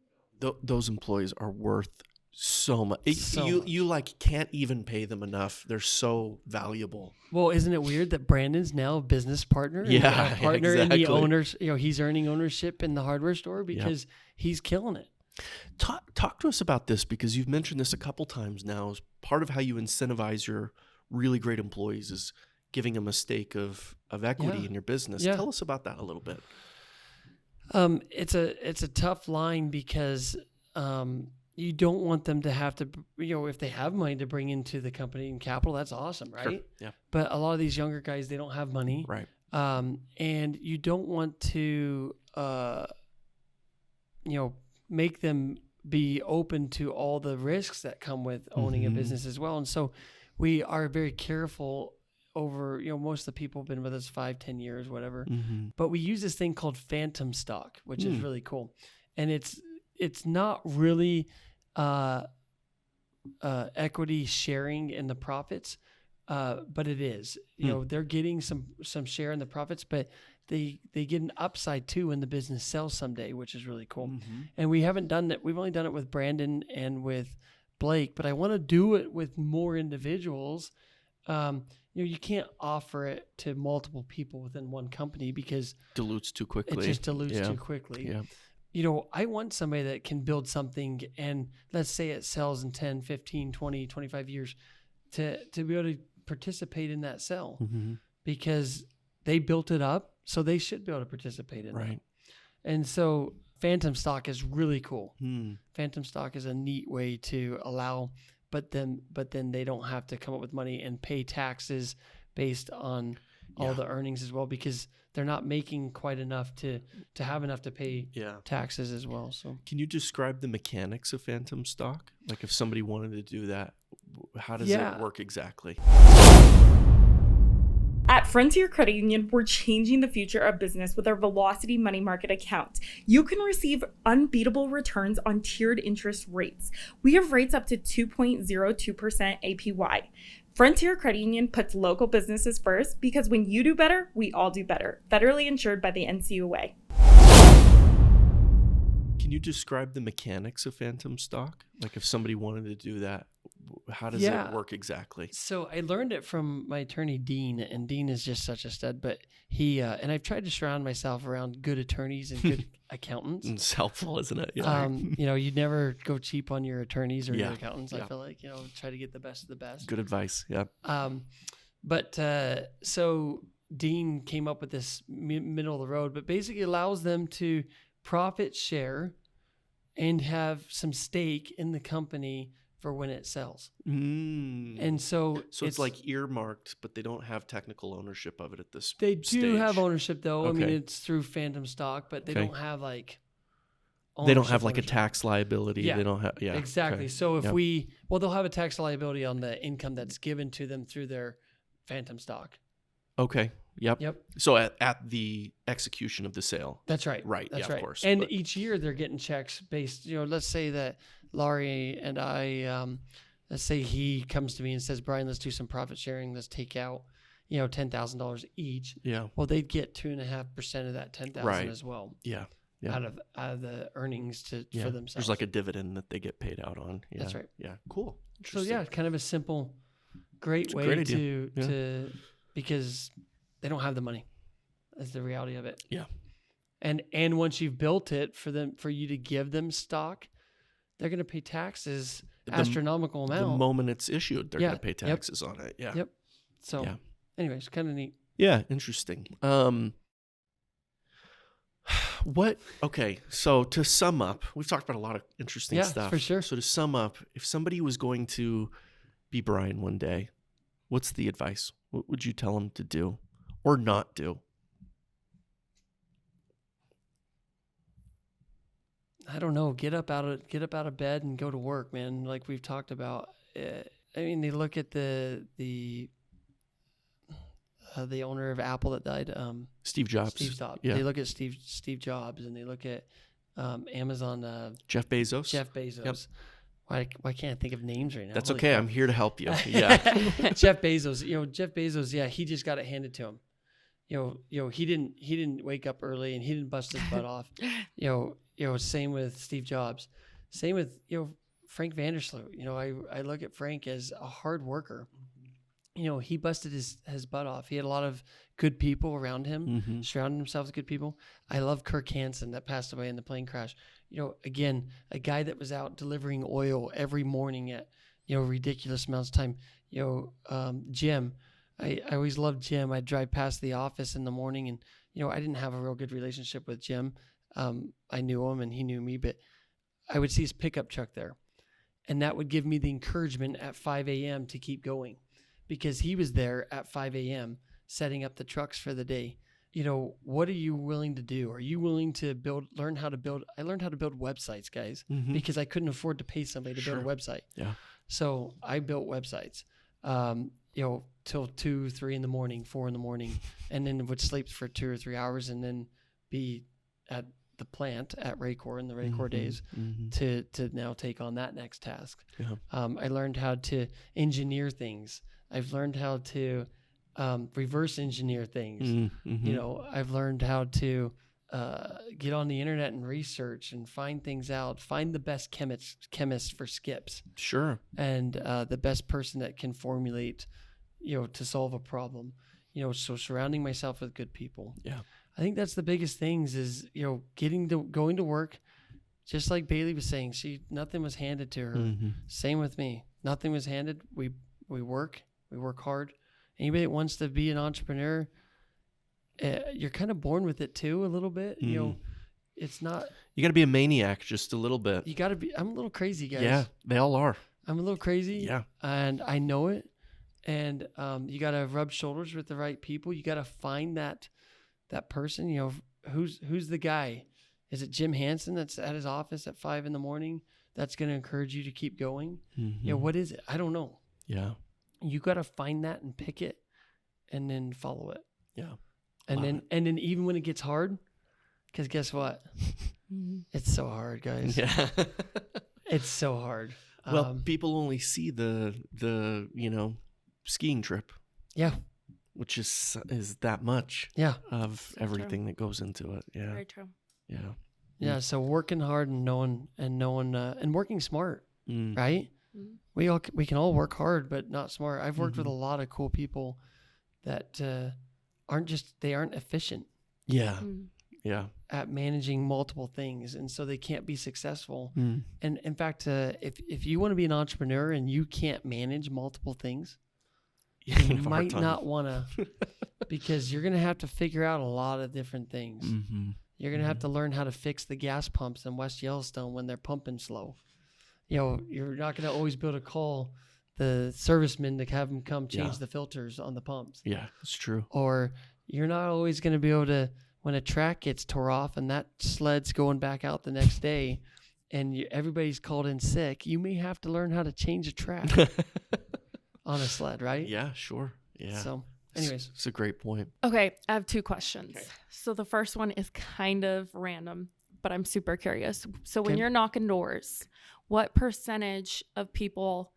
those employees are worth so much. You like can't even pay them enough. They're so valuable. Well, isn't it weird that Brandon's now a business partner? Yeah, a partner exactly. in the owners. He's earning ownership in the hardware store because he's killing it. Talk to us about this, because you've mentioned this a couple times now. As part of how you incentivize your really great employees is giving them a stake of equity in your business. Yeah. Tell us about that a little bit. It's a tough line because you don't want them to have to, if they have money to bring into the company and capital, that's awesome, right? Sure. Yeah. But a lot of these younger guys, they don't have money. Right. And you don't want to, make them be open to all the risks that come with owning a business as well. And so we are very careful over, most of the people have been with us 5-10 years, whatever. But we use this thing called phantom stock, which is really cool. And it's not really equity sharing in the profits, but it is. They're getting some share in the profits, but they get an upside too when the business sells someday, which is really cool. And we haven't done that. We've only done it with Brandon and with Blake, but I want to do it with more individuals. You can't offer it to multiple people within one company because dilutes too quickly. It just dilutes too quickly. Yeah. I want somebody that can build something, and let's say it sells in 10, 15, 20, 25 years to be able to participate in that sell because they built it up. So they should be able to participate in it. And so phantom stock is really cool. Phantom stock is a neat way to allow, but then they don't have to come up with money and pay taxes based on all the earnings as well, because they're not making quite enough to have enough to pay taxes as well. So can you describe the mechanics of phantom stock? Like if somebody wanted to do that, how does it work exactly? At Frontier Credit Union, we're changing the future of business with our Velocity Money Market account. You can receive unbeatable returns on tiered interest rates. We have rates up to 2.02% APY. Frontier Credit Union puts local businesses first because when you do better, we all do better. Federally insured by the NCUA. Can you describe the mechanics of phantom stock? Like if somebody wanted to do that, how does it work exactly? So I learned it from my attorney, Dean, and Dean is just such a stud, but he, and I've tried to surround myself around good attorneys and good accountants. It's helpful, isn't it? You'd never go cheap on your attorneys or your accountants. I feel like, try to get the best of the best. Good advice. Yeah. So Dean came up with this middle of the road, but basically allows them to profit share and have some stake in the company for when it sells. And so it's like earmarked, but they don't have technical ownership of it at this They do stage. have ownership though. Okay. I mean, it's through phantom stock, but they don't have like They don't have ownership, like a ownership. tax liability. Yeah. They don't have. Yeah. Exactly. Okay. So if Yep. they'll have a tax liability on the income that's given to them through their phantom stock. Okay. Yep. Yep. So at the execution of the sale. That's right. Right. That's yeah, right. of course. And but- each year they're getting checks based, let's say that Laurie and I, let's say he comes to me and says, Bryan, let's do some profit sharing. Let's take out, $10,000 each. yeah. Well, they'd get 2.5% of that 10,000 Right. as well Yeah. Yeah. out of the earnings Yeah. for themselves. There's like a dividend that they get paid out on. Yeah. That's right. Yeah. Cool. So yeah, kind of a simple, great It's a way great idea. to Yeah. to because they don't have the money. That's the reality of it. Yeah. And once you've built it for you to give them stock, they're going to pay taxes astronomical The amount. moment it's issued, they're Yeah. going to pay taxes on it. Yeah. Yep. So, Yeah. anyways, kind of neat. Yeah, interesting. Okay, so to sum up, we've talked about a lot of interesting Yeah, stuff. for sure. So to sum up, if somebody was going to be Bryan one day, what's the advice? What would you tell them to do or not do? I don't know. Get up out of bed and go to work, man. Like we've talked about. They look at the owner of Apple that died. Steve Jobs. Steve Jobs. Yeah. They look at Steve Jobs and they look at Amazon. Jeff Bezos. Jeff Bezos. Yep. Why can't I think of names right now? That's Holy okay. crap. I'm here to help you. Yeah. Jeff Bezos. Jeff Bezos. Yeah, he just got it handed to him. He didn't wake up early and he didn't bust his butt off. Same with Steve Jobs. Same with Frank Vandersloot. I look at Frank as a hard worker. He busted his butt off. He had a lot of good people around him, surrounded himself with good people. I love Kirk Hansen that passed away in the plane crash. Again, a guy that was out delivering oil every morning at, ridiculous amounts of time. Jim, I always loved Jim. I'd drive past the office in the morning and, I didn't have a real good relationship with Jim. I knew him and he knew me, but I would see his pickup truck there. And that would give me the encouragement at 5 a.m. to keep going. Because he was there at 5 a.m. setting up the trucks for the day. What are you willing to do? Are you willing to learn how to build? I learned how to build websites, guys, because I couldn't afford to pay somebody to build a website. Yeah. So I built websites, till 2, 3 in the morning, 4 in the morning, and then would sleep for 2 or 3 hours and then be at the plant at Raycor in the Raycor days to now take on that next task. Yeah. I learned how to engineer things. I've learned how to reverse engineer things. I've learned how to get on the internet and research and find things out, find the best chemists for skips. Sure. And the best person that can formulate, to solve a problem. So surrounding myself with good people. Yeah. I think that's the biggest things is, going to work. Just like Bailey was saying, nothing was handed to her. Same with me. Nothing was handed. We work hard. Anybody that wants to be an entrepreneur, you're kind of born with it too, a little bit. It's not. You got to be a maniac just a little bit. You got to be. I'm a little crazy, guys. Yeah, they all are. I'm a little crazy. Yeah. And I know it. And you got to rub shoulders with the right people. You got to find that person. Who's the guy? Is it Jim Hansen that's at his office at 5 in the morning? That's going to encourage you to keep going. What is it? I don't know. Yeah. You got to find that and pick it and then follow it. Yeah. And then even when it gets hard, because guess what? It's so hard, guys. Yeah. It's so hard. Well, people only see the skiing trip. Yeah. Which is that much. Yeah. Of everything that goes into it. Yeah. Very true. Yeah. Yeah. So working hard and knowing and working smart, right? We can all work hard, but not smart. I've worked with a lot of cool people that aren't efficient. Yeah. Yeah. At managing multiple things, and so they can't be successful. And in fact, if you want to be an entrepreneur and you can't manage multiple things, you might not want to, because you're going to have to figure out a lot of different things. You're going to have to learn how to fix the gas pumps in West Yellowstone when they're pumping slow. You're not going to always be able to call the servicemen to have them come change the filters on the pumps. Yeah, it's true. Or you're not always going to be able to, when a track gets tore off and that sled's going back out the next day and everybody's called in sick, you may have to learn how to change a track on a sled, right? Yeah, sure. Yeah. So, anyways. It's a great point. Okay, I have 2 questions. Okay. So the first one is kind of random, but I'm super curious. So when Okay. you're knocking doors, what percentage of people,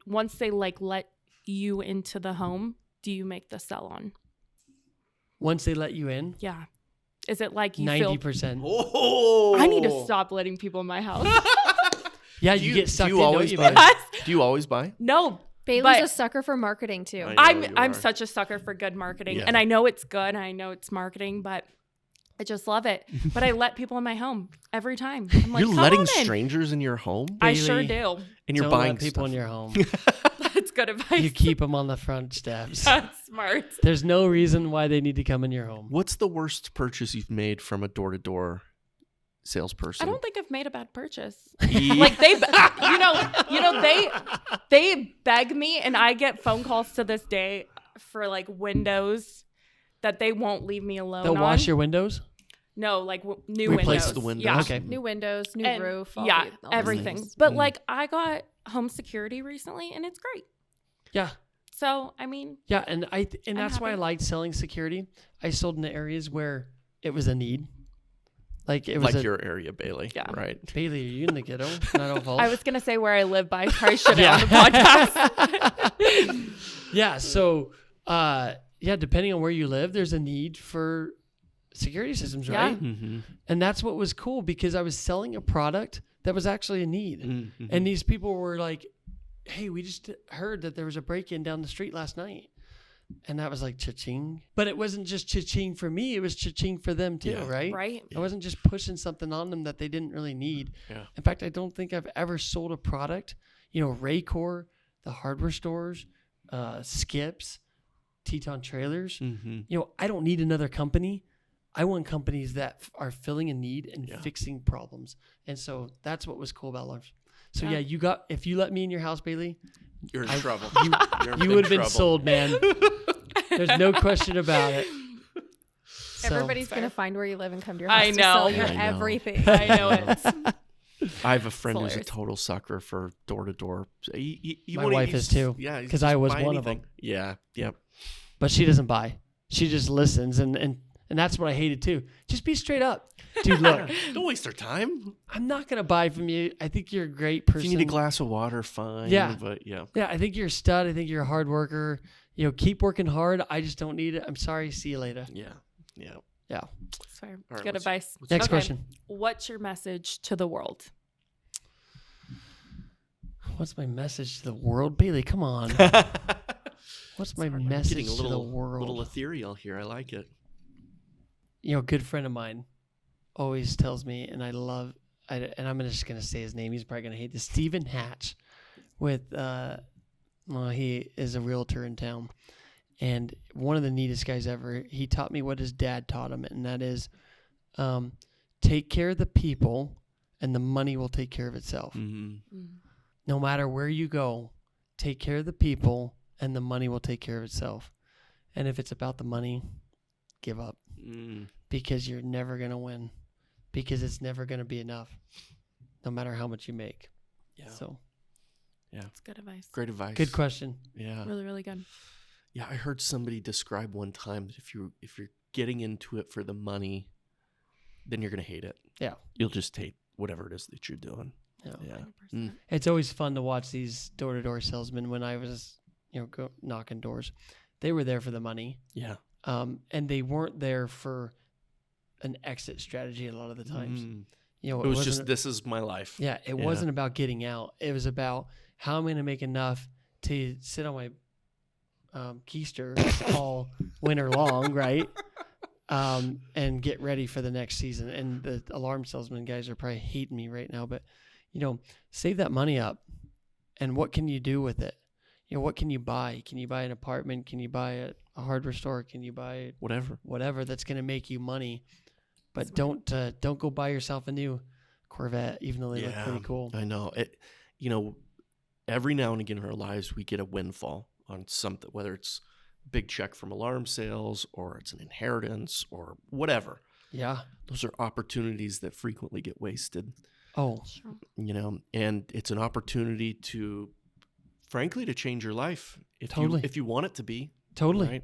once they like let you into the home, do you make the sell on? Once they let you in, Yeah. Is it like you feel 90%. Oh, I need to stop letting people in my house? Yeah, you get sucked do in, you don't always you, buy? man? Do you always buy? No. Bailey's But- a sucker for marketing too. I know I'm you I'm are. such a sucker for good marketing, Yeah. and I know it's good, and I know it's marketing, but I just love it. But I let people in my home every time. I'm like, You're come letting on in. strangers in your home, I sure Bailey. do. and you're Don't buying let people stuff. in your home. That's good advice. You keep them on the front steps. That's smart. There's no reason why they need to come in your home. What's the worst purchase you've made from a door-to-door salesperson? I don't think I've made a bad purchase. Yeah. Like they, they beg me, and I get phone calls to this day for like windows that they won't leave me alone. They'll on. wash your windows? No, like new Replace windows. the windows. Yeah. Okay. New windows, new And- roof, all yeah, all those everything. things. But Mm. like I got home security recently, and it's great. Yeah. So I mean, Yeah, and I'm that's why I happy. liked selling security. I sold in the areas where it was a need. Like it was like your area, Bailey. Yeah. Right. Bailey, are you in the ghetto? Not all I was gonna say where I live, but I probably should Yeah. on the podcast. Yeah, so depending on where you live, there's a need for security systems, Yeah. right? Mm-hmm. And that's what was cool because I was selling a product that was actually a need. Mm-hmm. And these people were like, hey, we just heard that there was a break-in down the street last night. And that was like cha-ching. But it wasn't just cha-ching for me. It was cha-ching for them too, Yeah. right? Right. I wasn't just pushing something on them that they didn't really need. Yeah. In fact, I don't think I've ever sold a product, Raycor, the hardware stores, Skips, Teton Trailers. Mm-hmm. I don't need another company. I want companies that are filling a need and Yeah. fixing problems. And so that's what was cool about Alarms. So Yeah. if you let me in your house, Bailey, You're in I- trouble. you- You're in you big would have been trouble. sold, man. There's no question about it. So, Everybody's gonna find where you live and come to your I house to sell know. your I know. everything. I know it. I have a friend who's a hilarious. total sucker for door-to-door. He My won't wife even- is too, Yeah, he 'cause just I was buy one of anything. them. Yeah. Yep. but she doesn't buy. She just listens, and that's what I hated too. Just be straight up, dude. Look, Don't waste our time. I'm not gonna buy from you. I think you're a great If person. you need a glass of water, fine. Yeah. But yeah. Yeah, I think you're a stud. I think you're a hard worker. Keep working hard. I just don't need it. I'm sorry. See you later. Yeah. Yeah. Yeah. That's fair. right, Good what's- advice. what's Next Okay. question. What's your message to the world? What's my message to the world, Bailey? Come on. What's my Getting message a little, to the world? little ethereal here. I like it. A good friend of mine always tells me, and and I'm just going to say his name. He's probably going to hate this. Stephen Hatch with, he is a realtor in town. And one of the neatest guys ever. He taught me what his dad taught him, and that is take care of the people, and the money will take care of itself. Mm-hmm. No matter where you go, take care of the people, and the money will take care of itself. And if it's about the money, give up. Mm. Because you're never going to win. Because it's never going to be enough. No matter how much you make. Yeah. So, That's good advice. Great advice. good question. Yeah. Really, really good. Yeah. I heard somebody describe one time that if you're getting into it for the money, then you're gonna hate it. Yeah. You'll just hate whatever it is that you're doing. Yeah. Yeah. 100%. It's always fun to watch these door-to-door salesmen when I was, go knocking doors. They were there for the money. Yeah. And they weren't there for an exit strategy a lot of the times. Mm. It It was wasn't- just, this is my life. Yeah, it wasn't about getting out. It was about how I'm going to make enough to sit on my keister all winter long, right? And get ready for the next season. And the alarm salesman guys are probably hating me right now, but save that money up. And what can you do with it? What can you buy? Can you buy an apartment? Can you buy a hardware store? Can you buy Whatever. that's going to make you money? But don't go buy yourself a new Corvette, even though they look pretty cool. I know it. Every now and again in our lives, we get a windfall on something, whether it's a big check from alarm sales or it's an inheritance or whatever. Yeah. Those are opportunities that frequently get wasted, Oh, you know, and it's an opportunity to, frankly, to change your life Totally. if you want it to be. totally. Right.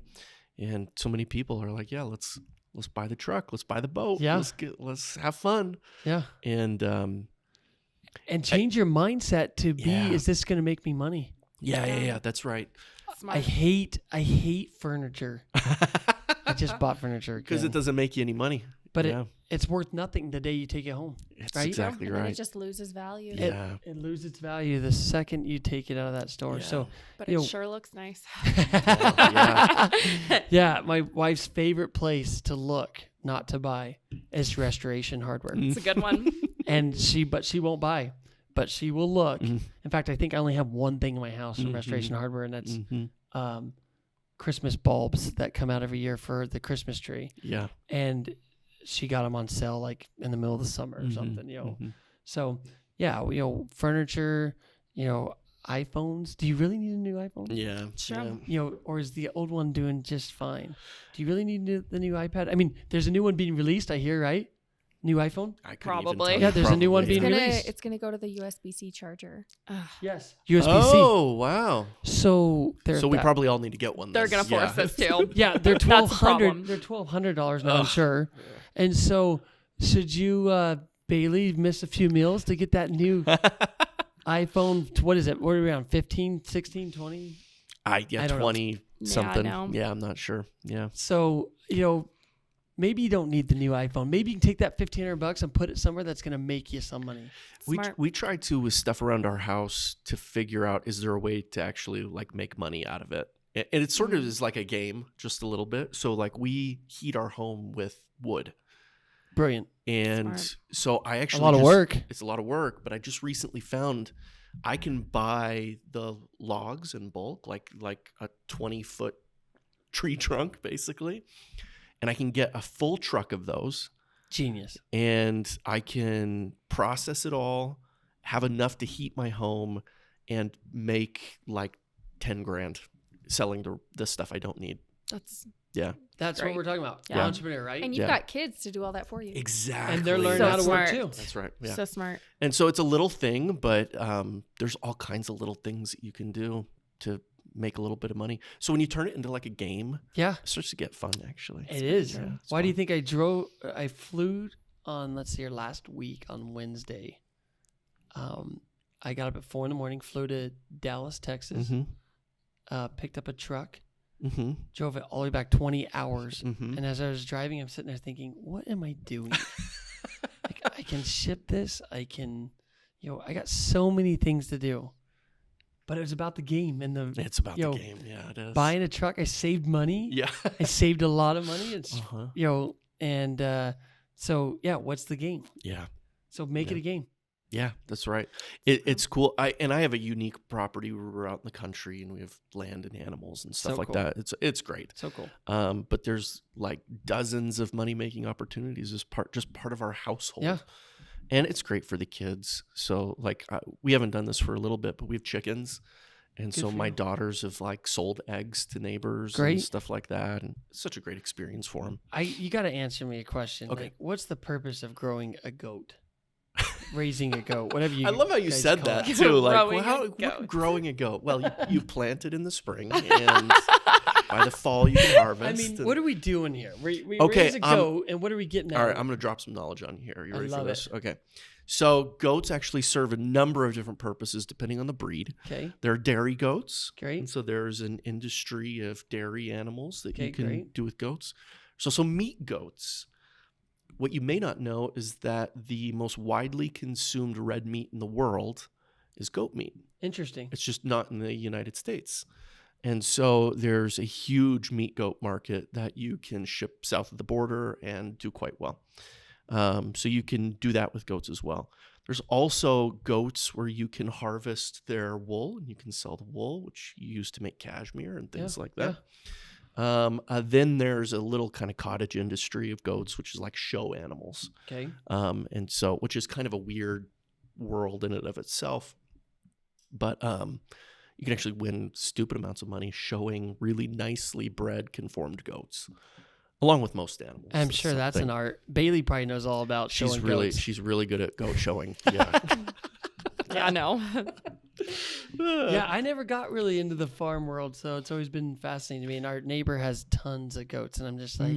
And so many people are like, yeah, let's buy the truck. Let's buy the boat. Yeah. Let's have fun. Yeah. And change your mindset to be, Yeah. is this going to make me money? yeah, that's right. Smart. I hate furniture. I just bought furniture Because again. it doesn't make you any money. But yeah, it's worth nothing the day you take it home. it's right? exactly And then right. it just loses value. Yeah. It loses its value the second you take it out of that store. Yeah. So, But you it know- sure looks nice. yeah, my wife's favorite place to look, not to buy, is restoration hardware. It's a good one. And she won't buy, but she will look. Mhm. In fact, I think I only have one thing in my house from Mhm. restoration hardware, and that's Mhm. Christmas bulbs that come out every year for the Christmas tree. Yeah. And she got them on sale like in the middle of the summer or Mhm. something, you know. Mhm. So yeah, you know, furniture, you know, iPhones. Do you really need a new iPhone? Yeah. Sure. Yeah. You know, or is the old one doing just fine? Do you really need the new iPad? I mean, there's a new one being released, I hear, right? New iPhone? I couldn't even Probably. tell you. Yeah, there's a new one Probably. being released. It's gonna go to the USB-C charger. Yes. USB-C. Oh, wow. So there's So we that. probably all need to get one. They're then. gonna force us to. Yeah, they're That's the $1,200. problem. They're $1,200 now, I'm Ugh. sure. And so should you, Bailey, miss a few meals to get that new iPhone? What is it? What are we on? 15, 16, 20? I don't know. 20 something. no. Yeah, I'm not sure. Yeah. So, you know, maybe you don't need the new iPhone. Maybe you can take that $1,500 and put it somewhere that's going to make you some money. Smart. We tried to with stuff around our house to figure out, is there a way to actually like make money out of it? And it sort of is like a game, just a little bit. So like we heat our home with wood. Brilliant. And Smart. so I A actually lot of work. It's a lot of work, but I just recently found I can buy the logs in bulk, like a 20-foot tree trunk, basically. And I can get a full truck of those, Genius. and I can process it all, have enough to heat my home, and make like 10 grand selling the stuff I don't need. That's Yeah, That's Great. what we're talking about. Yeah. Entrepreneur, right? And you've Yeah. got kids to do all that for you. exactly. And they're learning So how to work smart. too. That's right. Yeah. so smart. And so it's a little thing, but there's all kinds of little things that you can do to make a little bit of money. So when you turn it into like a game, Yeah, it starts to get fun, actually. it is. Yeah, it's Why do you fun. think I flew on, let's see here, last week on Wednesday. I got up at 4 a.m, flew to Dallas, Texas, Mm-hmm. picked up a truck, Mm-hmm. drove it all the way back 20 hours. Mm-hmm. And as I was driving, I'm sitting there thinking, what am I doing? Like, I can ship this. I can, you know, I got so many things to do. But it was about the game and the It's about Yo, the game. Yeah, it is. buying a truck. I saved money. Yeah. I saved a lot of money. It's, Uh-huh. you know, and so, yeah, what's the game? Yeah. So make it a game. Yeah, that's right. It's cool. I have a unique property. We're out in the country and we have land and animals and stuff So like cool. that. It's great. So cool. But there's like dozens of money making opportunities as part of our household. Yeah. And it's great for the kids. So like we haven't done this for a little bit, but we have chickens. And Good so for my you. daughters have like sold eggs to neighbors Great. and stuff like that. And it's such a great experience for them. You got to answer me a question. Okay. Like, what's the purpose of growing a goat? Raising a goat, whatever you I love how you guys said call that it. too. Like, Growing well, a goat. growing a goat? Well, you plant it in the spring, and by the fall you can harvest. I mean, and- what are we doing here? We Okay, raise a goat, and what are we getting at? All right, I'm going to drop some knowledge on you here. Are you I ready for love this? Okay. So goats actually serve a number of different purposes depending on the breed. Okay, There are dairy goats. Great. And so there's an industry of dairy animals that Okay, you can great. do with goats. So meat goats. What you may not know is that the most widely consumed red meat in the world is goat meat. interesting. It's just not in the United States. And so there's a huge meat goat market that you can ship south of the border and do quite well. So you can do that with goats as well. There's also goats where you can harvest their wool and you can sell the wool, which you use to make cashmere and things like that. Then there's a little kind of cottage industry of goats, which is like show animals. Okay, And so, which is kind of a weird world in and of itself. But you can actually win stupid amounts of money showing really nicely bred conformed goats. along with most animals. I'm sure that's an art. Bailey probably knows all about showing goats. She's really good at goat showing. Yeah. Yeah, no. Yeah, I never got really into the farm world, so it's always been fascinating to me. And our neighbor has tons of goats, and I'm just like,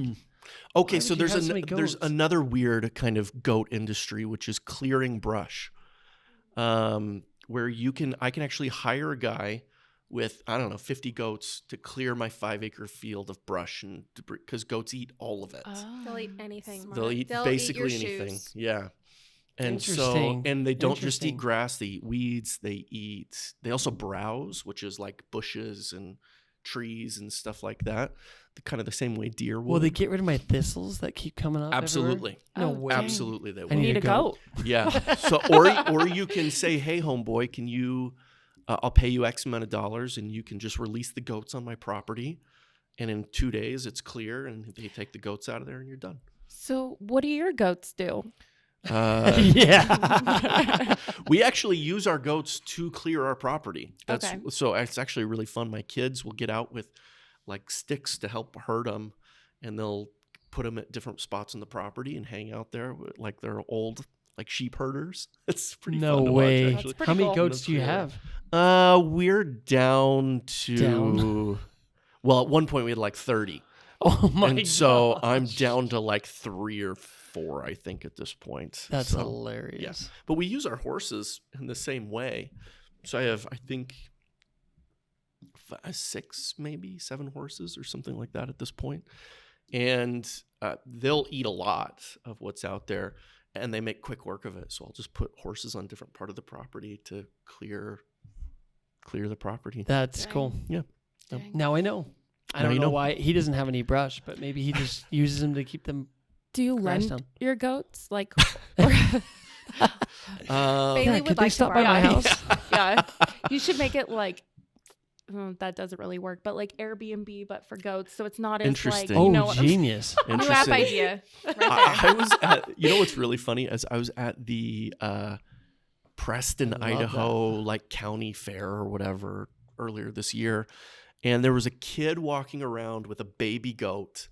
Okay, why so would you have so many there's goats? another weird kind of goat industry, which is clearing brush, where I can actually hire a guy with, I don't know, 50 goats to clear my 5-acre field of brush and debris, because goats eat all of it. They'll eat anything. They'll eat They'll basically eat your anything. shoes. Yeah. And Interesting. and they don't just Interesting. eat grass, they eat weeds, they also browse, which is like bushes and trees and stuff like that. Kind of the same way deer would. will they get rid of my thistles that keep coming up? Absolutely. Everywhere? No Oh, way. dang. Absolutely they I will. Need a goat. Yeah. So or you can say, hey, homeboy, can you? I'll pay you X amount of dollars, and you can just release the goats on my property, and in 2 days it's clear, and they take the goats out of there, and you're done. So what do your goats do? Yeah. We actually use our goats to clear our property. Okay. So it's actually really fun. My kids will get out with like sticks to help herd them, and they'll put them at different spots on the property and hang out there like they're old like sheep herders. It's pretty No fun to way. watch, That's actually. pretty How many cool. goats do you Yeah. have? We're down to Down? well, at one point we had like 30. Oh my god. And so I'm down to like 3 or 4, I think, at this point. That's So, hilarious. but we use our horses in the same way. So I have, I think, 6, maybe 7 horses or something like that at this point. And they'll eat a lot of what's out there, and they make quick work of it. So I'll just put horses on different part of the property to clear the property. That's Dang. cool. Yeah. Dang. Now I know. I Now don't you know know. why he doesn't have any brush, but maybe he just uses them to keep them. Do you Grass lend down. your goats? Like, Bailey Yeah, would could they like to stop by borrow. my Yeah. house? yeah, you should make it like, that doesn't really work, but like Airbnb, but for goats. So it's not as like, Interesting. you Oh, know what I'm genius. New app Interesting. idea. Right there. I was at, you know what's really funny is I was at the Preston, I love Idaho, like county fair or whatever earlier this year. And there was a kid walking around with a baby goat,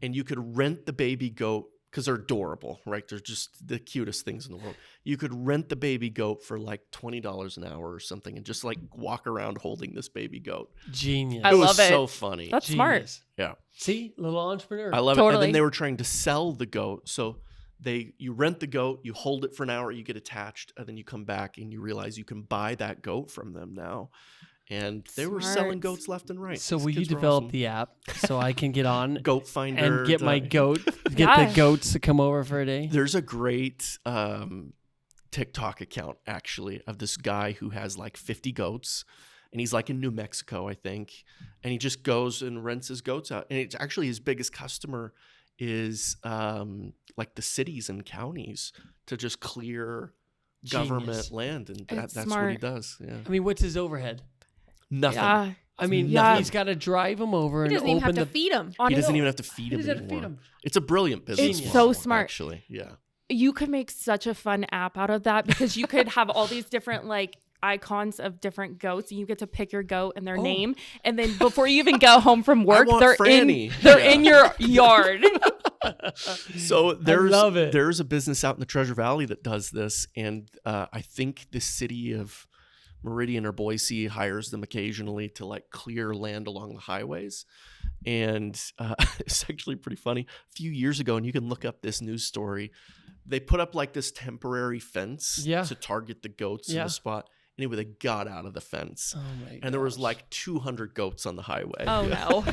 and you could rent the baby goat because they're adorable, right? They're just the cutest things in the world. You could rent the baby goat for like $20 an hour or something and just like walk around holding this baby goat. Genius. I It was love it. so funny. That's smart. Genius. Yeah. See, little entrepreneur. I love it. And Totally. then they were trying to sell the goat. So you rent the goat, you hold it for an hour, you get attached, and then you come back and you realize you can buy that goat from them now. And they were selling Smart. goats left and right. So These will you kids were develop awesome. the app so I can get on Goat Finder and get my goat, get Yeah. the goats to come over for a day? There's a great TikTok account actually of this guy who has like 50 goats, and he's like in New Mexico, I think, and he just goes and rents his goats out. And it's actually his biggest customer is like the cities and counties to just clear government Genius. land, and It's that's what he smart. does. Yeah, I mean, what's his overhead? nothing. Yeah. I mean, Yeah. he's got to drive them over He and doesn't even open have the. to feed them. He doesn't Honestly, even have to feed He him doesn't have to anymore. feed 'em. It's a brilliant business. It's model, so smart. actually. Yeah. you could make such a fun app out of that because you could have all these different like icons of different goats, and you get to pick your goat and their Oh. name, and then before you even go home from work, want they're Franny. they're Yeah. in your yard. So love it. there's a business out in the Treasure Valley that does this, and I think the city of Meridian or Boise hires them occasionally to like clear land along the highways. And it's actually pretty funny. A few years ago, and you can look up this news story, they put up like this temporary fence Yeah. to target the goats in Yeah. the spot. Anyway, they got out of the fence. Oh my And there was gosh. like 200 goats on the highway. Oh Yeah. no.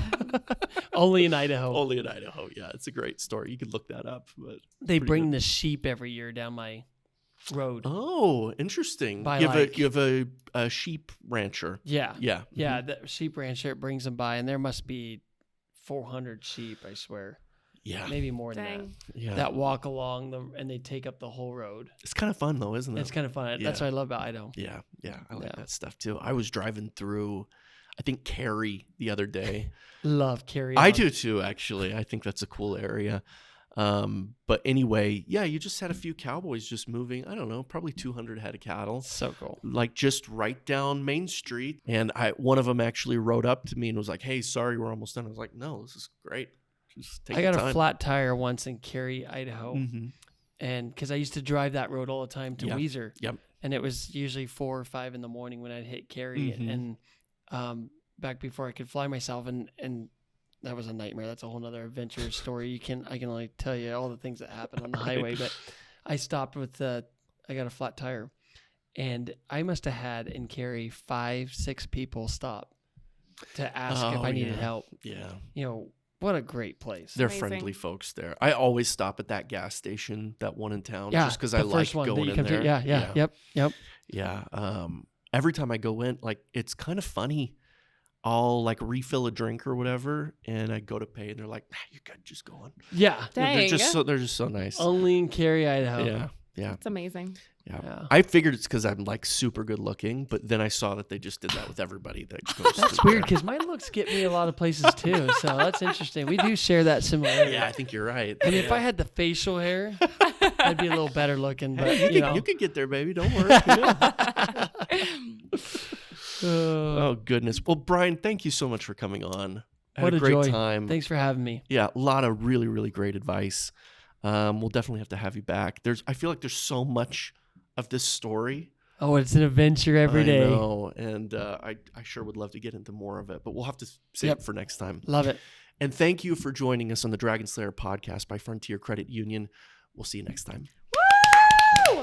Only in Idaho. Only in Idaho. Yeah, it's a great story. You could look that up. But They pretty bring good. the sheep every year down my road. Oh, interesting. By You have like- you have a sheep rancher. Yeah. Yeah. Yeah, the sheep rancher brings them by, and there must be 400 sheep, I swear. Yeah. Maybe more than Dang. Yeah. that walk along and they take up the whole road. It's kind of fun though, isn't it? It's kind of fun. That's Yeah. what I love about Idaho. Yeah. Yeah. I like Yeah. that stuff too. I was driving through, I think, Cary the other day. Love carry I on. do too, actually. I think that's a cool area. But anyway, yeah, you just had a few cowboys just moving, I don't know, probably 200 head of cattle. So cool. Like just right down Main Street. And one of them actually rode up to me and was like, "Hey, sorry, we're almost done." I was like, "No, this is great. Just take I got your a time. flat tire once in Cary, Idaho. Mm-hmm. And because I used to drive that road all the time to Yeah. Weiser. Yep. And it was usually 4 or 5 in the morning when I'd hit Cary. Mhm. And back before I could fly myself. And that was a nightmare. That's a whole nother adventure story. I can only tell you all the things that happened on the highway. But I stopped with, I got a flat tire. And I must have had in Cary 5-6 people stop to ask if I needed help. Yeah. You know, what a great place. They're Amazing. friendly folks there. I always stop at that gas station, that one in town, Yeah, just because the I like first one that going you in come to. there. Yeah. Yep. Yeah. Every time I go in, like, it's kind of funny. I'll like refill a drink or whatever, and I go to pay, and they're like, "Nah, you're good, just go on." Yeah. Dang. They're just so nice. Only in Cary, Idaho. Yeah. It's amazing. Yeah. I figured it's because I'm like super good looking, but then I saw that they just did that with everybody that goes. That's weird because my looks get me a lot of places too. So that's interesting. We do share that similarity. Yeah, I think you're right. I mean, yeah. if I had the facial hair, I'd be a little better looking. But Hey, you know, you could get there, baby. Don't worry. Yeah. Oh goodness. Well, Bryan, thank you so much for coming on. I what had a a great joy. time. Thanks for having me. Yeah, a lot of really, really great advice. We'll definitely have to have you back. I feel like there's so much of this story. Oh, it's an adventure every day. I know, and I sure would love to get into more of it, but we'll have to save it for next time. Love it. And thank you for joining us on the DRGN SLYR podcast by Frontier Credit Union. We'll see you next time. Woo!